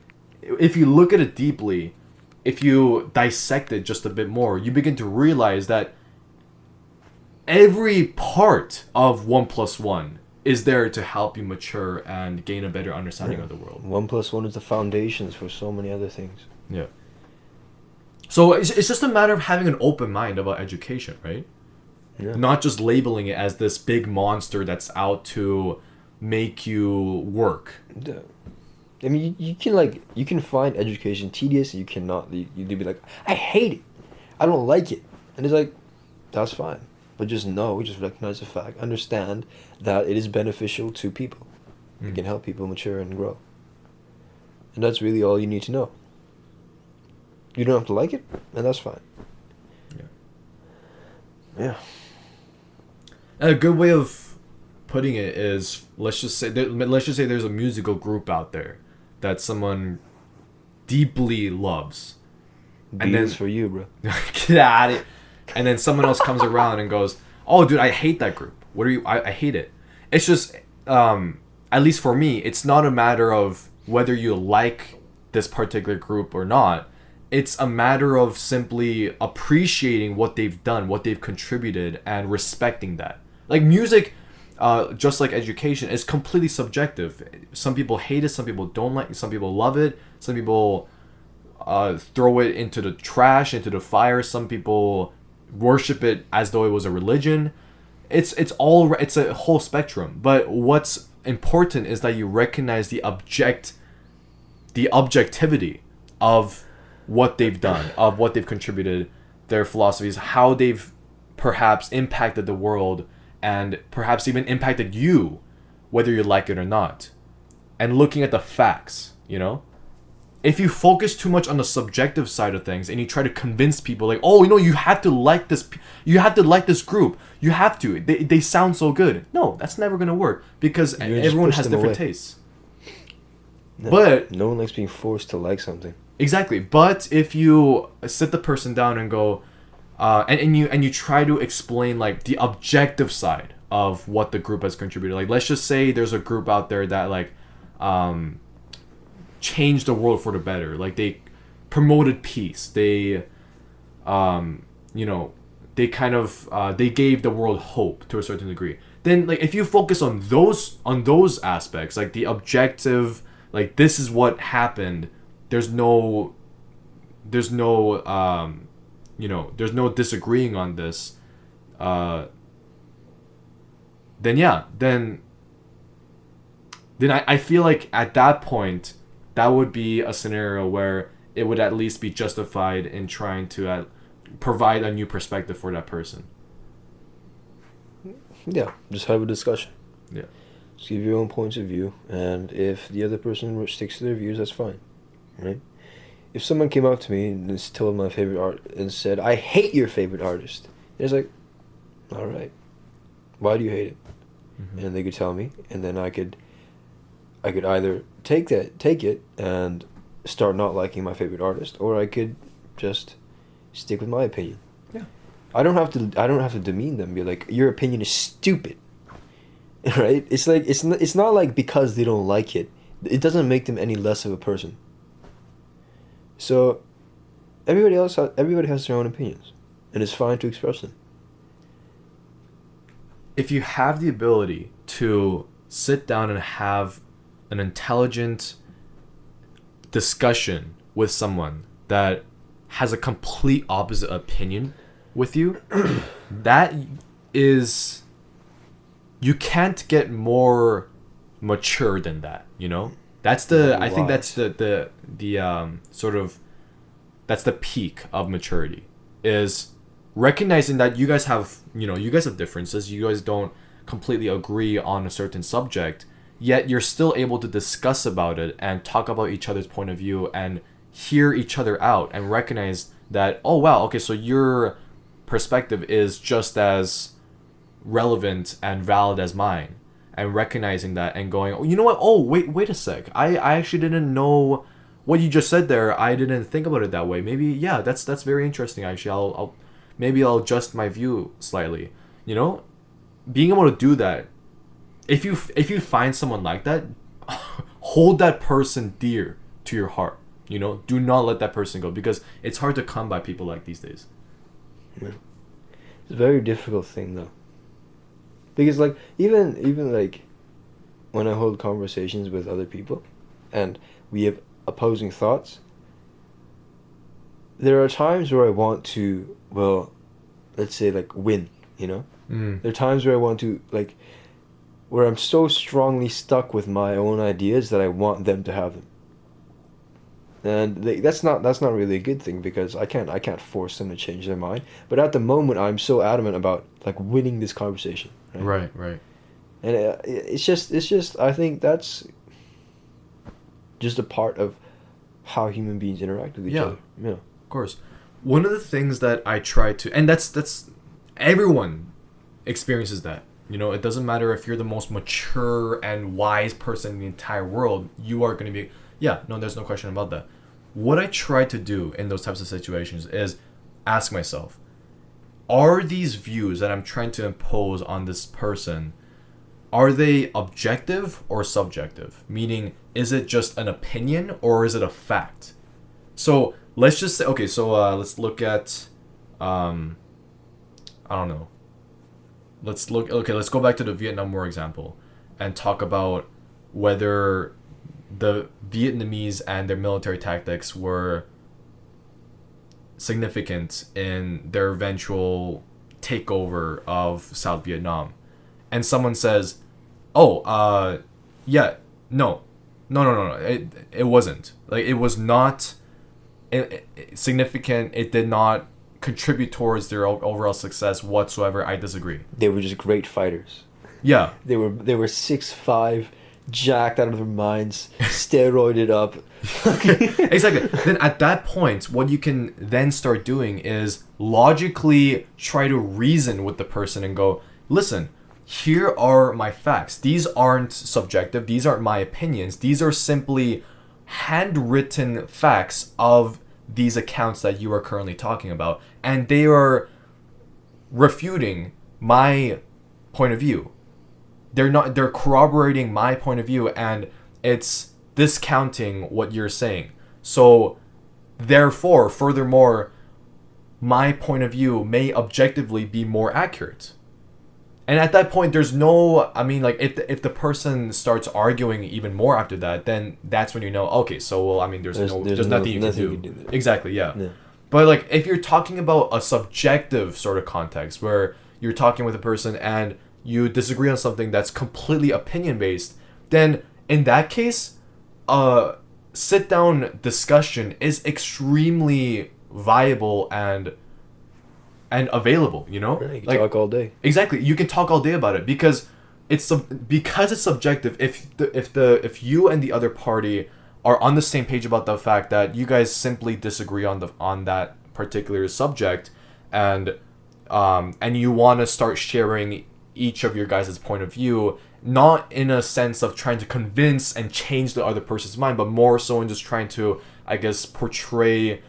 if you look at it deeply, if you dissect it just a bit more, you begin to realize that every part of 1+1 is there to help you mature and gain a better understanding of the world. 1+1 is the foundations for so many other things. Yeah. So it's just a matter of having an open mind about education, right? Yeah. Not just labeling it as this big monster that's out to make you work. Yeah. I mean, you can find education tedious. You cannot. You'd be like, I hate it. I don't like it. And it's like, that's fine. But just recognize the fact. Understand that it is beneficial to people. It can help people mature and grow. And that's really all you need to know. You don't have to like it, and that's fine. Yeah. A good way of putting it is, let's just say there's a musical group out there that someone deeply loves. And then for you, bro. Get at it. And then someone else comes around and goes, "Oh, dude, I hate that group. What are you? I hate it." It's just, at least for me, it's not a matter of whether you like this particular group or not. It's a matter of simply appreciating what they've done, what they've contributed, and respecting that. Like, music, just like education, is completely subjective. Some people hate it, some people don't like it, some people love it, some people throw it into the trash, into the fire, some people worship it as though it was a religion. It's a whole spectrum. But what's important is that you recognize the objectivity of what they've done, of what they've contributed, their philosophies, how they've perhaps impacted the world, and perhaps even impacted you, whether you like it or not. And looking at the facts, you know? If you focus too much on the subjective side of things and you try to convince people, like, oh, you know, you have to like this group, you have to, they sound so good. No, that's never going to work, because everyone has different tastes. No, but no one likes being forced to like something. Exactly. But if you sit the person down and go, and you try to explain, like, the objective side of what the group has contributed. Like, let's just say there's a group out there that, like, changed the world for the better. Like, they promoted peace. They, they kind of they gave the world hope to a certain degree. Then, like, if you focus on those aspects, like the objective, like, this is what happened. There's no disagreeing on this. Then I feel like at that point, that would be a scenario where it would at least be justified in trying to provide a new perspective for that person. Yeah, just have a discussion. Yeah. Just give your own points of view, and if the other person sticks to their views, that's fine. Right? If someone came up to me and told my favorite art and said, "I hate your favorite artist," it's like, all right, why do you hate it? Mm-hmm. And they could tell me, and then I could either take it and start not liking my favorite artist, or I could just stick with my opinion. Yeah. I don't have to demean them. Be like, your opinion is stupid. Right? It's like it's not like because they don't like it, it doesn't make them any less of a person. So, everybody has their own opinions, and it's fine to express them. If you have the ability to sit down and have an intelligent discussion with someone that has a complete opposite opinion with you, that is, you can't get more mature than that, you know? That's I think that's the sort of, that's the peak of maturity, is recognizing that you guys have differences, you guys don't completely agree on a certain subject, yet you're still able to discuss about it and talk about each other's point of view and hear each other out and recognize that, oh wow, okay, so your perspective is just as relevant and valid as mine, and recognizing that and going, oh, you know what? Oh, wait a sec. I actually didn't know what you just said there. I didn't think about it that way. Maybe, yeah, that's very interesting. Actually, I'll adjust my view slightly. You know, being able to do that. If you find someone like that, hold that person dear to your heart. You know, do not let that person go, because it's hard to come by people like these days. Yeah. It's a very difficult thing though. Because like even like when I hold conversations with other people and we have opposing thoughts, there are times where I want to, well, let's say like win, you know? There are times where I want to like, where I'm so strongly stuck with my own ideas that I want them to have them. And that's not really a good thing, because I can't force them to change their mind. But at the moment, I'm so adamant about like winning this conversation. Right. And it's just I think that's just a part of how human beings interact with each other. Yeah, of course. One of the things that I try to, and that's everyone experiences that. You know, it doesn't matter if you're the most mature and wise person in the entire world. You are going to be. Yeah, no, there's no question about that. What I try to do in those types of situations is ask myself, are these views that I'm trying to impose on this person, are they objective or subjective? Meaning, is it just an opinion or is it a fact? So let's just say, okay, so let's look at, I don't know. Let's go back to the Vietnam War example and talk about whether the Vietnamese and their military tactics were significant in their eventual takeover of South Vietnam. And someone says, yeah, no, it wasn't. Like, it was not significant. It did not contribute towards their overall success whatsoever. I disagree. They were just great fighters. Yeah. They were 6'5", jacked out of their minds, steroided up. Exactly. Then at that point, what you can then start doing is logically try to reason with the person and go, listen, here are my facts. These aren't subjective. These aren't my opinions. These are simply handwritten facts of these accounts that you are currently talking about. And they are refuting my point of view. They're corroborating my point of view, and it's discounting what you're saying. So therefore, furthermore, my point of view may objectively be more accurate. And at that point, there's no, I mean, like, if the person starts arguing even more after that, then that's when you know, okay, so, well, I mean, there's nothing you can do. Exactly, yeah. But, like, if you're talking about a subjective sort of context where you're talking with a person and you disagree on something that's completely opinion-based, then in that case, sit-down discussion is extremely viable and available, you know? Yeah, you can talk all day. Exactly, you can talk all day about it because it's subjective. If you and the other party are on the same page about the fact that you guys simply disagree on that particular subject, and you want to start sharing each of your guys' point of view, not in a sense of trying to convince and change the other person's mind, but more so in just trying to, I guess, portray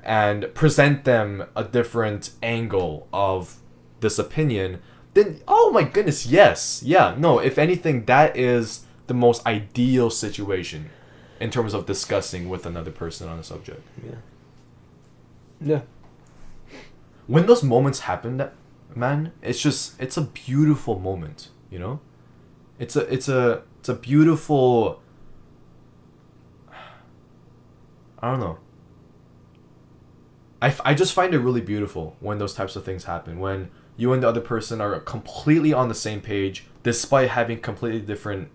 and present them a different angle of this opinion, then, oh my goodness, yes. Yeah, no, if anything, that is the most ideal situation in terms of discussing with another person on a subject. Yeah. When those moments happen, man, it's a beautiful moment, you know? It's a beautiful, I don't know. I just find it really beautiful when those types of things happen, when you and the other person are completely on the same page despite having completely different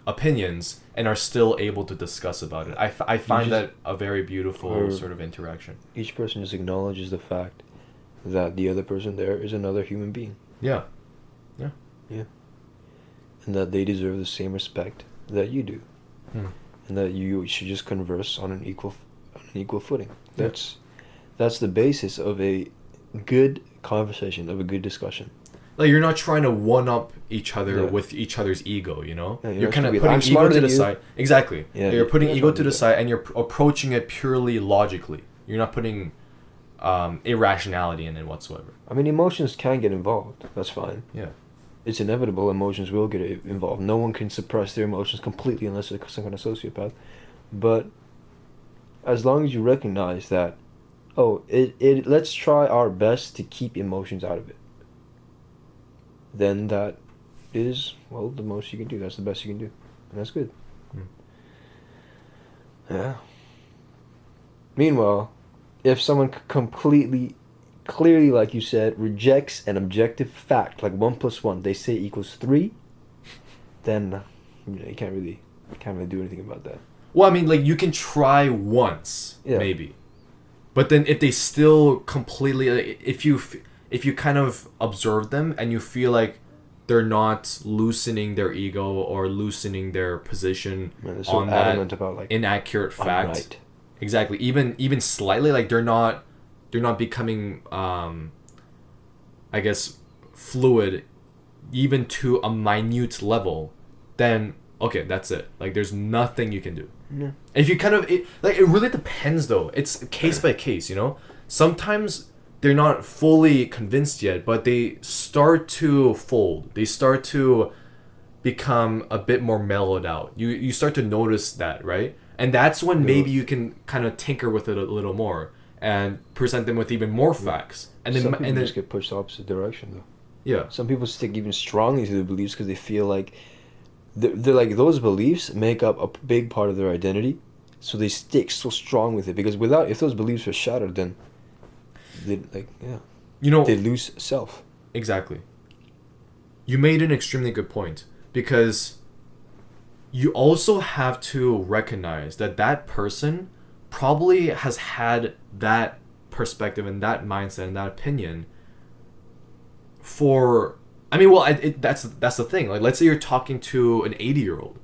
opinions and are still able to discuss about it. I find that a very beautiful sort of interaction. Each person just acknowledges the fact that the other person there is another human being. Yeah. And that they deserve the same respect that you do. And that you should just converse on an equal footing. That's the basis of a good conversation, of a good discussion. Like, you're not trying to one up each other Yeah. with each other's ego, you know? Yeah, you're not kind to of be like, putting "I'm ego smarter to than the you." side. Exactly. Yeah, You're putting yeah, ego don't to do the that. side, and you're approaching it purely logically. You're not putting irrationality in it whatsoever. I mean, emotions can get involved. That's fine. Yeah. It's inevitable. Emotions will get involved. No one can suppress their emotions completely unless they're some kind of sociopath. But as long as you recognize that, oh, let's try our best to keep emotions out of it. Then that is, well, the most you can do. That's the best you can do, and that's good. Yeah. Meanwhile, if someone completely, clearly, like you said, rejects an objective fact, like 1 + 1, they say equals 3, then you can't really do anything about that. Well, I mean, like, you can try once, Yeah. maybe, but then if they still completely, like, if you kind of observe them and you feel like they're not loosening their ego or loosening their position Man, they're so on adamant that about like inaccurate I'm fact, right. exactly, even slightly, like, they're not becoming I guess fluid even to a minute level, then okay, that's it. Like, there's nothing you can do. Yeah. If you kind of it really depends though. It's case by case, you know. Sometimes they're not fully convinced yet, but they start to fold. They start to become a bit more mellowed out. You start to notice that, right? And that's when maybe you can kind of tinker with it a little more and present them with even more facts. And then Some people and then just get pushed the opposite direction though. yeah. Some people stick even strongly to their beliefs because they feel like they're like those beliefs make up a big part of their identity, so they stick so strong with it. Because if those beliefs are shattered, then they You know, they lose self. exactly. You made an extremely good point, because you also have to recognize that that person probably has had that perspective and that mindset and that opinion for, I mean, well, that's the thing. Like, let's say you're talking to an 80-year-old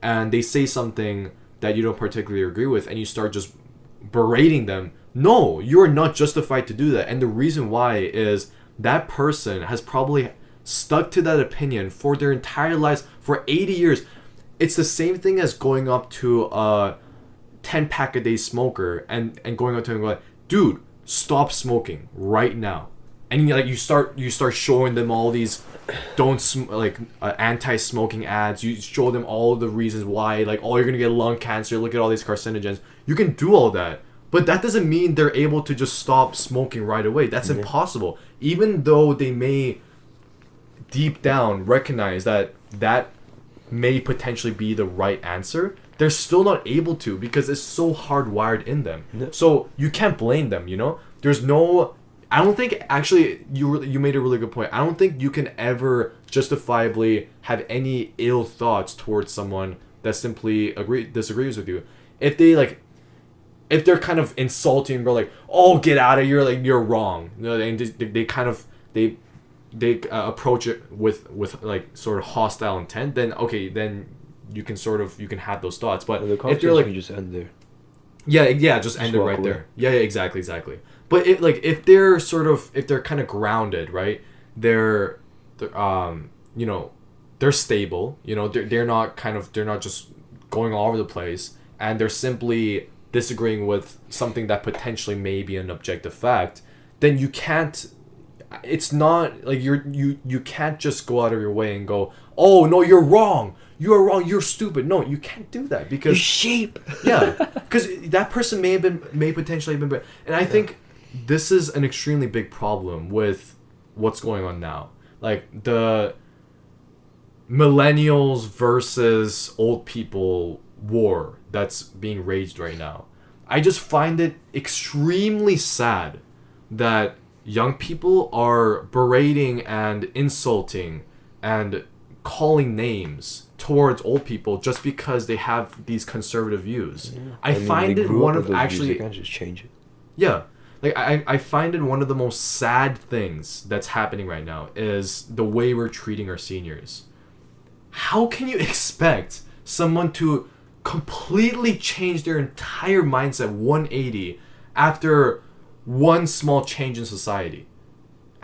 and they say something that you don't particularly agree with, and you start just berating them. No, you are not justified to do that. And the reason why is that person has probably stuck to that opinion for their entire lives, for 80 years. It's the same thing as going up to a 10-pack a day smoker and going up to him and going, dude, stop smoking right now. And you start showing them all these anti-smoking ads. You show them all the reasons why, like, oh, you're gonna get lung cancer, look at all these carcinogens. You can do all that, but that doesn't mean they're able to just stop smoking right away. That's impossible. Even though they may deep down recognize that may potentially be the right answer, they're still not able to, because it's so hardwired in them. Yeah. So you can't blame them, you know? There's no... I don't think, actually, you made a really good point. I don't think you can ever justifiably have any ill thoughts towards someone that simply disagrees with you. If they're kind of insulting, bro, like, oh, get out of here, like, you're wrong. You know, and they approach it with like sort of hostile intent, then okay, then you can have those thoughts. But The if conversation they're like, can just end there. yeah, just end it walk right away. there. Yeah, exactly. But if they're kind of grounded, right? They're stable. You know, they're not just going all over the place, and they're simply disagreeing with something that potentially may be an objective fact. Then you can't. It's not like you can't just go out of your way and go, oh no, you're wrong. You're wrong. You're stupid. No, you can't do that, because You sheep. yeah, because that person may potentially have been, and I think this is an extremely big problem with what's going on now. Like, the millennials versus old people war that's being raged right now. I just find it extremely sad that young people are berating and insulting and calling names towards old people just because they have these conservative views. Yeah. I find it one of You actually, can't just change it. yeah, like I find it one of the most sad things that's happening right now is the way we're treating our seniors. How can you expect someone to completely change their entire mindset 180 after one small change in society?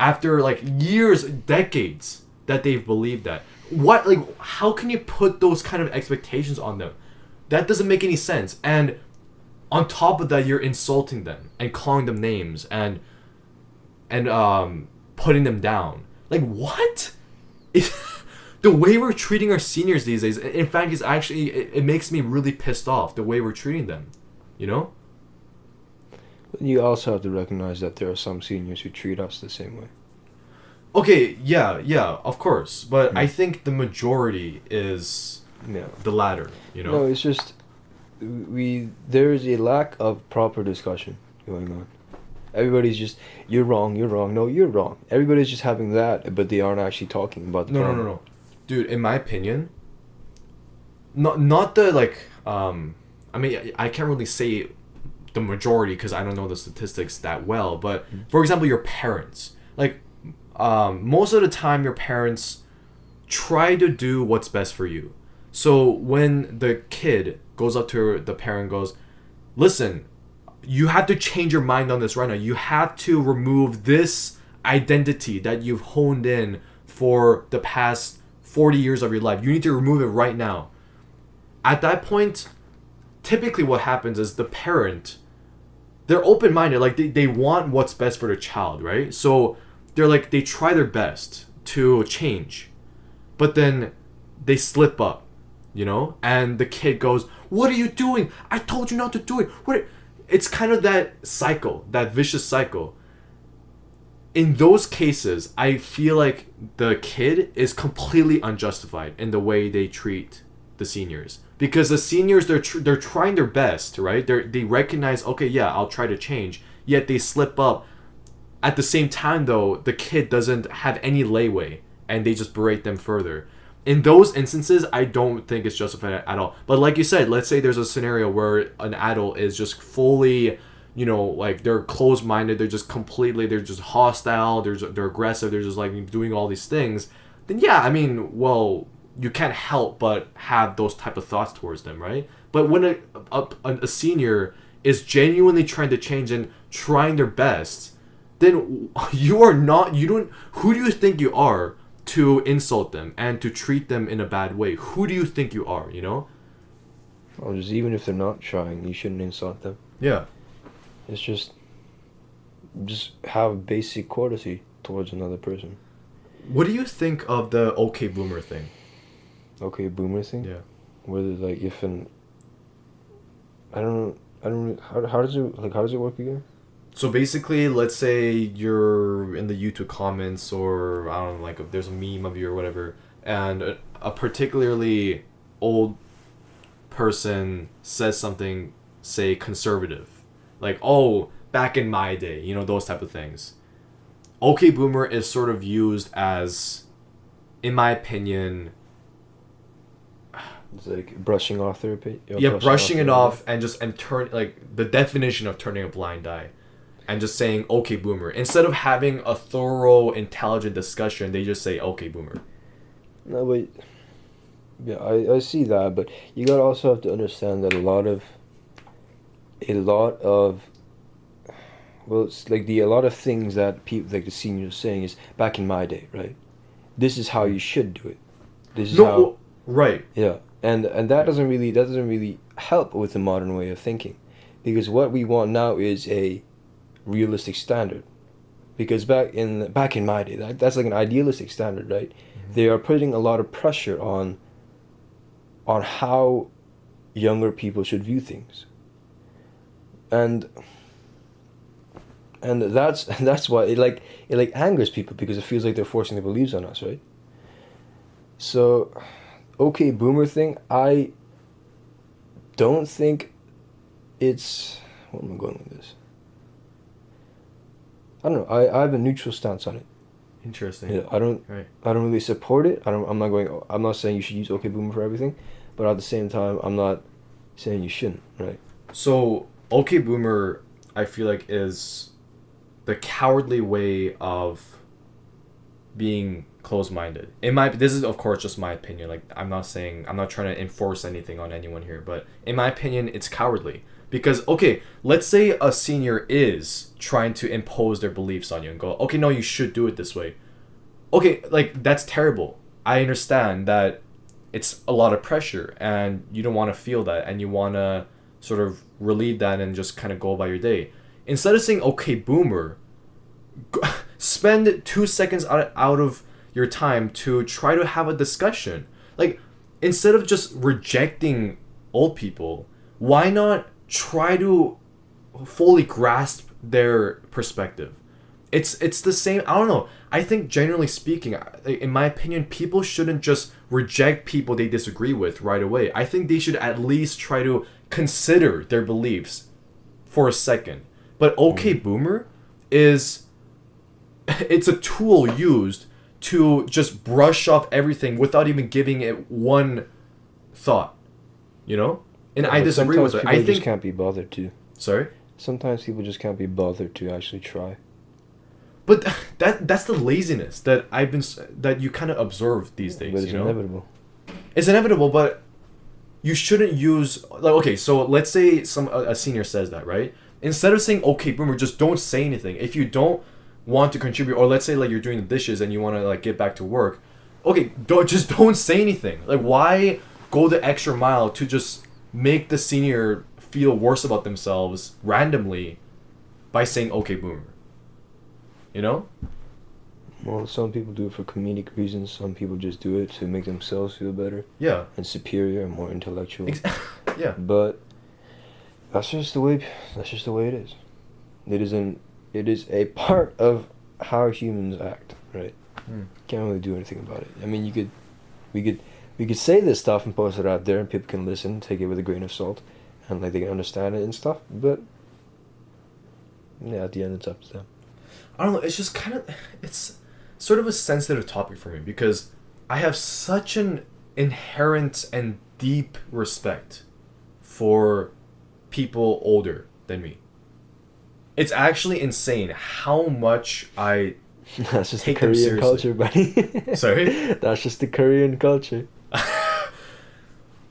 after like years, decades that they've believed that. What, like, how can you put those kind of expectations on them? That doesn't make any sense. And on top of that, you're insulting them and calling them names and putting them down. Like, what? The way we're treating our seniors these days, in fact, is actually, it makes me really pissed off the way we're treating them, you know? You also have to recognize that there are some seniors who treat us the same way. Okay, yeah, of course. But I think the majority is the latter, you know? No, it's just, there is a lack of proper discussion going on. Everybody's just, you're wrong, no, you're wrong. Everybody's just having that, but they aren't actually talking about the problem. No. Dude, in my opinion, not the, like, I mean, I can't really say the majority because I don't know the statistics that well, but for example, your parents. Like, most of the time, your parents try to do what's best for you. So when the kid goes up to the parent and goes, listen, you have to change your mind on this right now. You have to remove this identity that you've honed in for the past 40 years of your life. You need to remove it right now. At that point, typically what happens is the parent, they're open-minded. Like, they want what's best for their child, right? So they're like, they try their best to change. But then they slip up, you know? And the kid goes, what are you doing? I told you not to do it. It's kind of that cycle, that vicious cycle. In those cases, I feel like the kid is completely unjustified in the way they treat the seniors. Because the seniors, they're trying their best, right? They recognize, okay, yeah, I'll try to change. Yet they slip up. At the same time, though, the kid doesn't have any leeway, and they just berate them further. In those instances, I don't think it's justified at all. But like you said, let's say there's a scenario where an adult is just fully, you know, like, they're closed-minded, they're just hostile, they're aggressive, they're just like doing all these things. Then yeah, I mean, well, you can't help but have those type of thoughts towards them, right? But when a senior is genuinely trying to change and trying their best, then who do you think you are to insult them and to treat them in a bad way? Who do you think you are, you know? Well, just even if they're not trying, you shouldn't insult them. Yeah. It's just have basic courtesy towards another person. What do you think of the okay boomer thing? Okay boomer thing? Yeah. Whether, like, if I don't how does it work again? So basically, let's say you're in the YouTube comments, or I don't know, like, if there's a meme of you or whatever, and a particularly old person says something, say, conservative. Like, oh, back in my day, you know, those type of things. Okay boomer is sort of used as, in my opinion... It's like brushing off their opinion. Yeah, brushing it off and turn, like, the definition of turning a blind eye. And just saying, okay boomer. Instead of having a thorough, intelligent discussion, they just say, okay boomer. No, but... Yeah, I see that, but you gotta also have to understand that a lot of well, it's like a lot of things that people, like the seniors, are saying is back in my day, right? This is how you should do it. This is how, right. Yeah, and that doesn't really help with the modern way of thinking, because what we want now is a realistic standard. Because back in my day, that's like an idealistic standard, right? Mm-hmm. They are putting a lot of pressure on how younger people should view things. And that's why it angers people, because it feels like they're forcing their beliefs on us, right? So, okay boomer thing, I don't think it's... Where am I going with this? I don't know. I have a neutral stance on it. Interesting. Yeah, I don't really support it. I'm not saying you should use okay boomer for everything, but at the same time, I'm not saying you shouldn't, right? So, okay boomer, I feel like, is the cowardly way of being closed-minded. This is, of course, just my opinion. Like, I'm not trying to enforce anything on anyone here, but in my opinion, it's cowardly, Because, okay, let's say a senior is trying to impose their beliefs on you and go, okay, no, you should do it this way. Okay, like, that's terrible. I understand that it's a lot of pressure and you don't want to feel that and you want to sort of relieve that and just kind of go about your day. Instead of saying, okay, boomer, spend 2 seconds out of your time to try to have a discussion. Like, instead of just rejecting old people, why not try to fully grasp their perspective? It's the same. I don't know. I think generally speaking, in my opinion, people shouldn't just reject people they disagree with right away. I think they should at least try to consider their beliefs for a second. But okay, boomer is it's a tool used to just brush off everything without even giving it one thought. You know? And I disagree with it. I think just can't be bothered to. Sorry? Sometimes people just can't be bothered to actually try. But that's the laziness that that you kind of observe these days. But it's inevitable. It's inevitable, but you shouldn't use like okay. So let's say a senior says that, right? Instead of saying okay, boomer, just don't say anything. If you don't want to contribute, or let's say like you're doing the dishes and you want to like get back to work, okay, don't say anything. Like why go the extra mile to just make the senior feel worse about themselves randomly by saying okay, boomer? You know? Well, some people do it for comedic reasons. Some people just do it to make themselves feel better. Yeah. And superior and more intellectual. Yeah. But that's just the way it is. It is a part of how humans act, right? Can't really do anything about it. I mean, we could say this stuff and post it out there and people can listen, take it with a grain of salt, and like they can understand it and stuff, but yeah, at the end it's up to them. I don't know, it's just kind of, it's sort of a sensitive topic for me because I have such an inherent and deep respect for people older than me. It's actually insane how much I That's just take the them Korean seriously. culture, buddy. Sorry? That's just the Korean culture.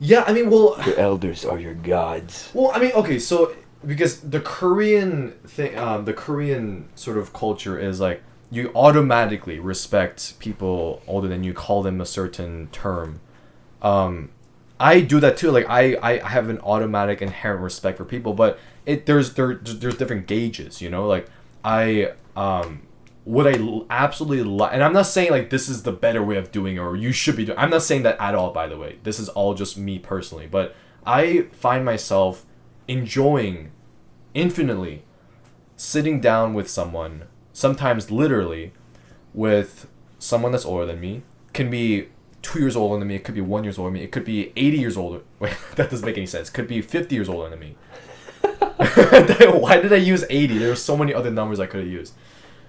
Yeah, I mean, well... Your elders are your gods. Well, I mean, okay, so... Because the Korean thing, the Korean sort of culture is like you automatically respect people older than you, call them a certain term. I do that too. Like I have an automatic inherent respect for people, but there's different gauges. You know, like absolutely like, and I'm not saying like this is the better way of doing it or you should be doing. I'm not saying that at all. By the way, this is all just me personally, but I find myself enjoying infinitely sitting down with someone, sometimes literally with someone that's older than me. Can be 2 years older than me, it could be 1 year older than me, it could be 80 years older. Wait, that doesn't make any sense. Could be 50 years older than me. Why did I use 80? There were so many other numbers I could have used.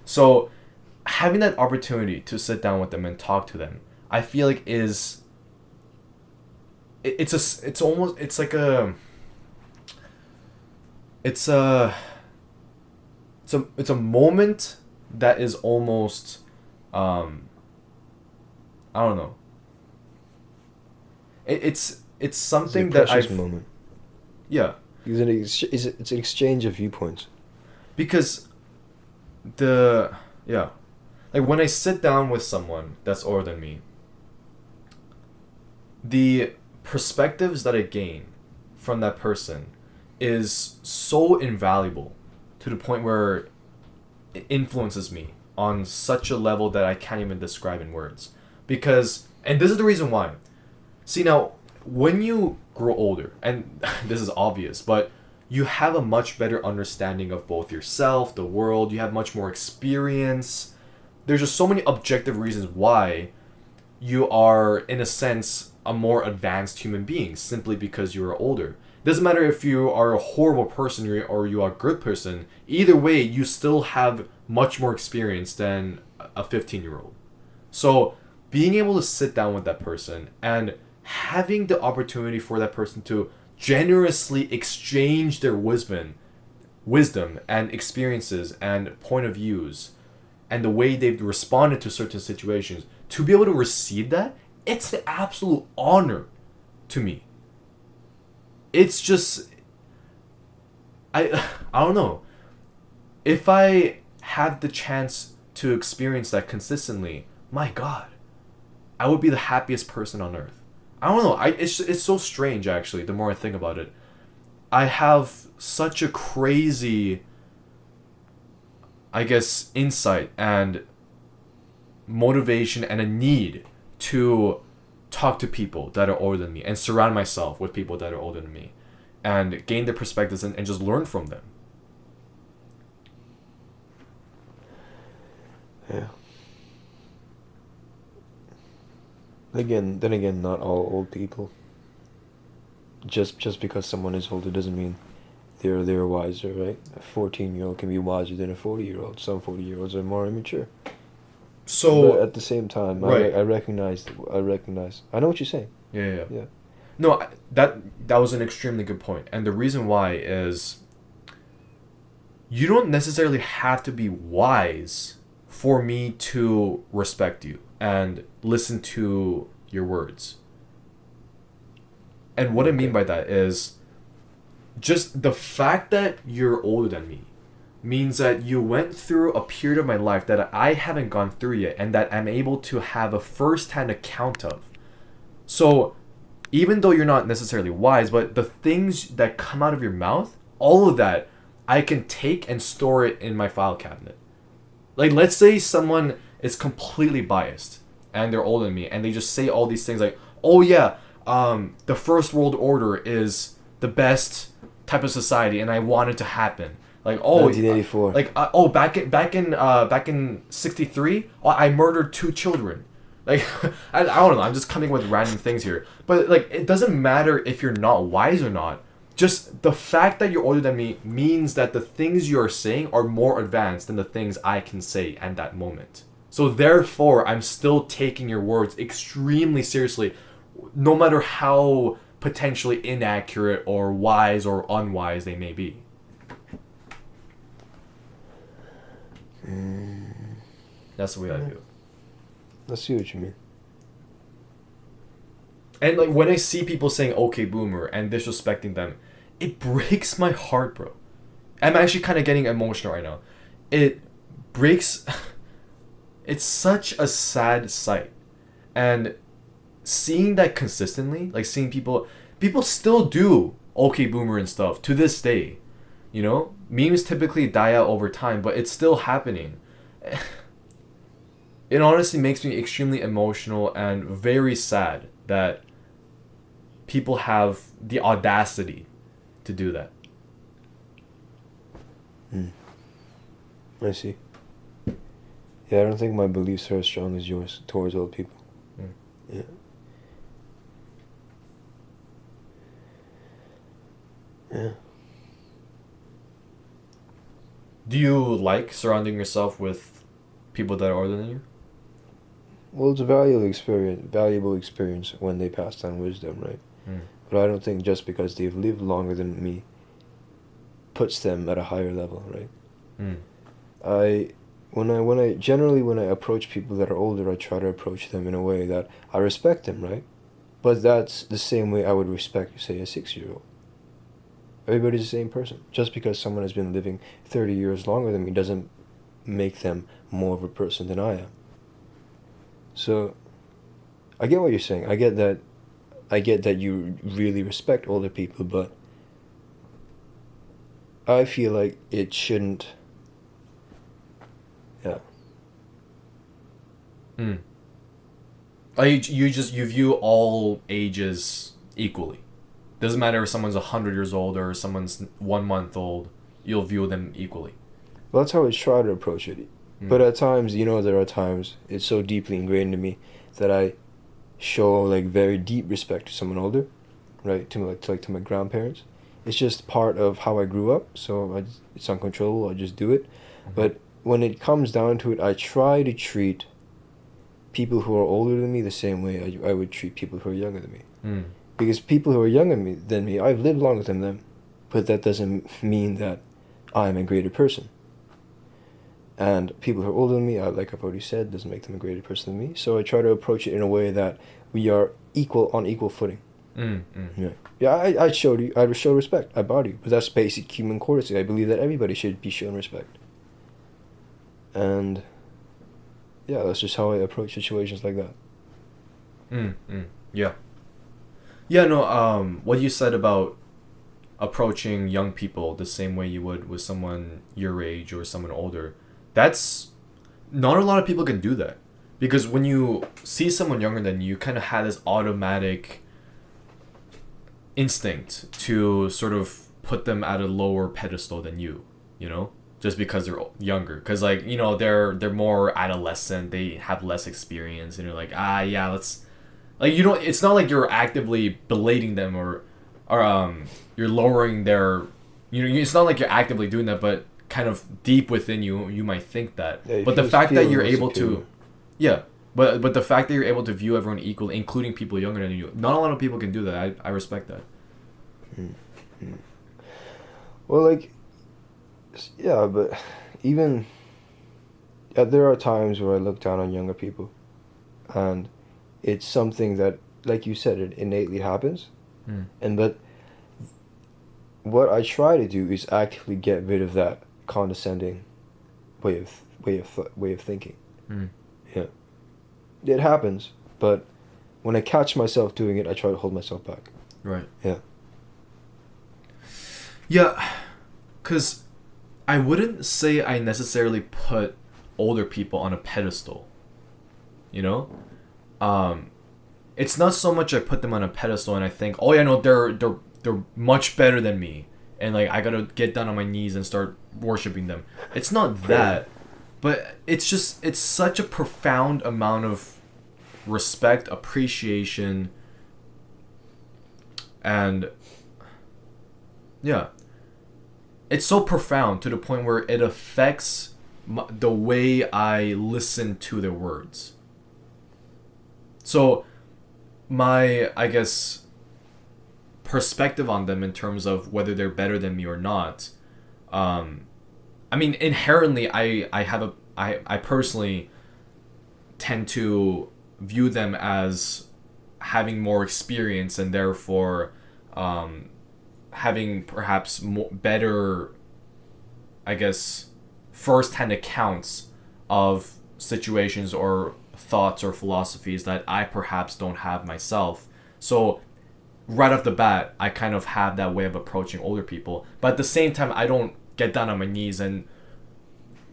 So having that opportunity to sit down with them and talk to them, I feel like it's a moment that is almost I don't know. It's something it's a that precious moment. Yeah. It's an exchange of viewpoints. Because like when I sit down with someone that's older than me, the perspectives that I gain from that person is so invaluable to the point where it influences me on such a level that I can't even describe in words. Because, and this is the reason why. See, now, when you grow older, and this is obvious, but you have a much better understanding of both yourself, the world, you have much more experience. There's just so many objective reasons why you are, in a sense, a more advanced human being, simply because you are older. Doesn't matter if you are a horrible person or you are a good person. Either way, you still have much more experience than a 15-year-old. So being able to sit down with that person and having the opportunity for that person to generously exchange their wisdom and experiences and point of views and the way they've responded to certain situations, to be able to receive that, it's an absolute honor to me. It's just, I don't know. If I have the chance to experience that consistently, my God, I would be the happiest person on earth. I don't know. It's so strange actually. The more I think about it, I have such a crazy, I guess, insight and motivation and a need to talk to people that are older than me and surround myself with people that are older than me and gain their perspectives and just learn from them. Yeah. Then again, not all old people. Just because someone is older doesn't mean they're wiser, right? A 14-year-old can be wiser than a 40-year-old. Some 40-year-olds are more immature. But So, at the same time, right. I recognize. I know what you're saying. Yeah. Yeah. No, that was an extremely good point. And the reason why is you don't necessarily have to be wise for me to respect you and listen to your words. And what I mean Okay. by that is just the fact that you're older than me means that you went through a period of my life that I haven't gone through yet and that I'm able to have a first-hand account of. So, even though you're not necessarily wise, but the things that come out of your mouth, all of that, I can take and store it in my file cabinet. Like, let's say someone is completely biased and they're older than me and they just say all these things like, oh yeah, the First World Order is the best type of society and I want it to happen. Like, oh, 1984. back in '63, I murdered 2 children. Like, I don't know. I'm just coming with random things here, but like, it doesn't matter if you're not wise or not. Just the fact that you're older than me means that the things you're saying are more advanced than the things I can say at that moment. So therefore, I'm still taking your words extremely seriously, no matter how potentially inaccurate or wise or unwise they may be. That's the way I view it. I see what you mean. And like when I see people saying "okay, boomer" and disrespecting them, it breaks my heart, bro. I'm actually kind of getting emotional right now. It breaks. It's such a sad sight, and seeing that consistently, like seeing people still do "okay, boomer" and stuff to this day. You know, memes typically die out over time, but it's still happening. It honestly makes me extremely emotional and very sad that people have the audacity to do that. I see. Yeah, I don't think my beliefs are as strong as yours towards old people. Mm. Yeah. Yeah. Do you like surrounding yourself with people that are older than you? Well, it's a valuable experience when they pass down wisdom, right? Mm. But I don't think just because they've lived longer than me puts them at a higher level, right? Mm. When I approach people that are older, I try to approach them in a way that I respect them, right? But that's the same way I would respect, say, a 6-year-old. Everybody's the same person. Just because someone has been living 30 years longer than me doesn't make them more of a person than I am. So, I get what you're saying. I get that you really respect older people, but I feel like it shouldn't. Yeah. Mm. You view all ages equally. Doesn't matter if someone's 100 years old or someone's 1 month old. You'll view them equally. Well, that's how I try to approach it. Mm. But at times, there are times it's so deeply ingrained in me that I show like very deep respect to someone older, right? To my grandparents. It's just part of how I grew up, so it's uncontrollable. I just do it. Mm-hmm. But when it comes down to it, I try to treat people who are older than me the same way I would treat people who are younger than me. Mm. Because people who are younger than me, I've lived longer than them, but that doesn't mean that I'm a greater person. And people who are older than me, like I've already said, doesn't make them a greater person than me. So I try to approach it in a way that we are on equal footing. Yeah, yeah. I would show respect. I bowed you, but that's basic human courtesy. I believe that everybody should be shown respect. And yeah, that's just how I approach situations like that. Yeah. Yeah, no, what you said about approaching young people the same way you would with someone your age or someone older, that's not a lot of people can do that. Because when you see someone younger than you kind of have this automatic instinct to sort of put them at a lower pedestal than you know? Just because they're younger. Because, like, you know, they're more adolescent, they have less experience, and you're like, yeah, let's. Like, you don't. It's not like you're actively belating them or you're lowering their. You know, it's not like you're actively doing that, but kind of deep within you, you might think that. Yeah, but the fact that you're feels able to, yeah, but the fact that you're able to view everyone equally, including people younger than you, not a lot of people can do that. I respect that. Well, like, yeah, but even there are times where I look down on younger people, and it's something that, like you said, it innately happens, and but what I try to do is actively get rid of that condescending way of thinking. Yeah, it happens, but when I catch myself doing it, I try to hold myself back. Right. Yeah. Yeah, because I wouldn't say I necessarily put older people on a pedestal. You know? It's not so much I put them on a pedestal and I think, oh yeah, no, they're much better than me, and like I gotta get down on my knees and start worshiping them. It's not that, but it's just it's such a profound amount of respect, appreciation, and yeah, it's so profound to the point where it affects the way I listen to their words. So my, I guess, perspective on them in terms of whether they're better than me or not, I mean, inherently I personally tend to view them as having more experience and therefore having perhaps better, I guess, first-hand accounts of situations or thoughts or philosophies that I perhaps don't have myself. So right off the bat, I kind of have that way of approaching older people. But at the same time, I don't get down on my knees and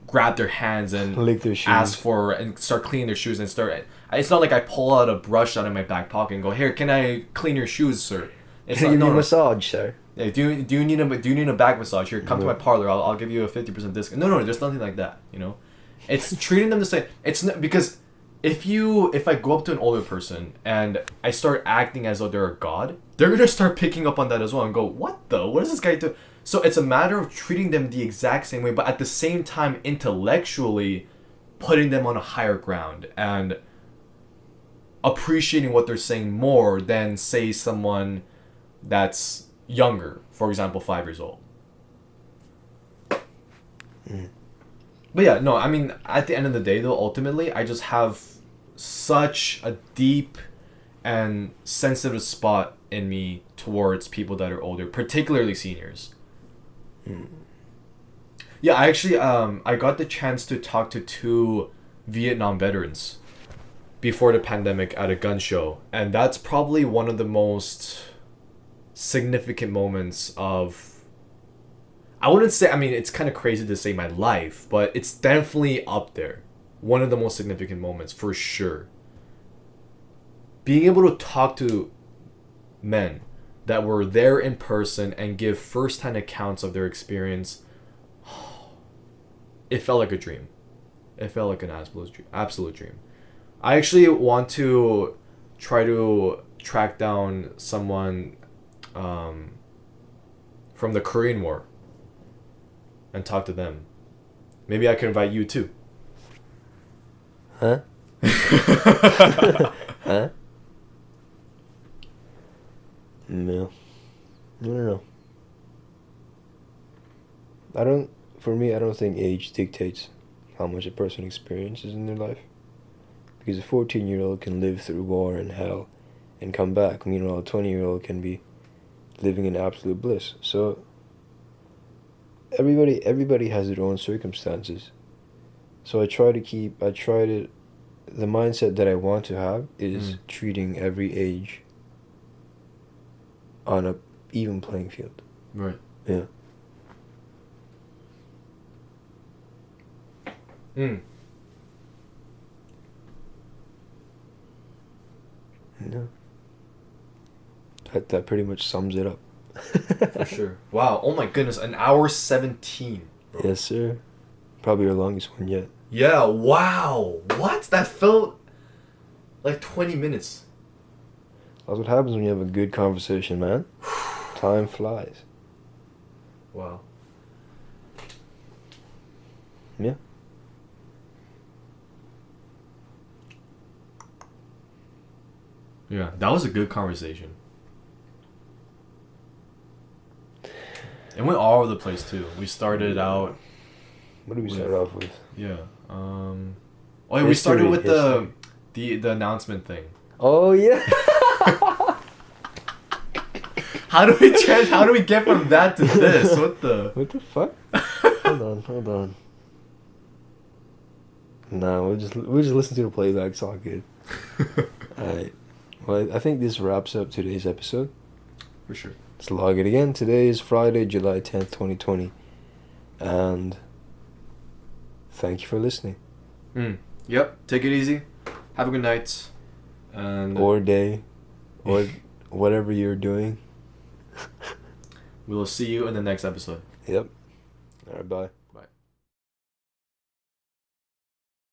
grab their hands and lick their shoes, ask for and start cleaning their shoes and start. It's not like I pull out a brush out of my back pocket and go, "Here, can I clean your shoes, sir?" It's Can you need a massage, sir? Yeah, do you need a back massage? Here, come to my parlor. I'll give you a 50% discount. No, there's nothing like that. You know, it's treating them the same. It's not, because if I go up to an older person and I start acting as though they're a god, they're gonna start picking up on that as well and go, "What is this guy do?" So it's a matter of treating them the exact same way, but at the same time intellectually putting them on a higher ground and appreciating what they're saying more than, say, someone that's younger, for example, 5 years old. But yeah, no, I mean, at the end of the day, though, ultimately, I just have such a deep and sensitive spot in me towards people that are older, particularly seniors. Yeah, I actually, I got the chance to talk to 2 Vietnam veterans before the pandemic at a gun show, and that's probably one of the most significant moments of, I wouldn't say, I mean, it's kind of crazy to say my life, but it's definitely up there. One of the most significant moments, for sure. Being able to talk to men that were there in person and give first-hand accounts of their experience, it felt like a dream. It felt like an absolute dream. I actually want to try to track down someone from the Korean War and talk to them. Maybe I can invite you too. Huh? Huh? No. No. For me, I don't think age dictates how much a person experiences in their life. Because a 14-year-old can live through war and hell and come back. Meanwhile, a 20-year-old can be living in absolute bliss. So everybody has their own circumstances. So the mindset that I want to have is treating every age on a even playing field. Right. Yeah. Mm. Yeah. That pretty much sums it up. For sure. Wow. Oh my goodness. 1:17. Bro. Yes, sir. Probably our longest one yet. Yeah. Wow. What? That felt like 20 minutes. That's what happens when you have a good conversation, man. Time flies. Wow. Yeah. Yeah, that was a good conversation. It went all over the place too. We started out. What did we start off with? Yeah. Oh yeah, we started with the announcement thing. Oh yeah. How do we get from that to this? What the? What the fuck? Hold on. Nah, we'll just listen to the playback. It's all good. Alright. Well, I think this wraps up today's episode. For sure. Let's log it again. Today is Friday, July 10th, 2020. And thank you for listening. Yep. Take it easy. Have a good night. And or day. Or whatever you're doing. we will see you in the next episode. Yep. Alright, bye.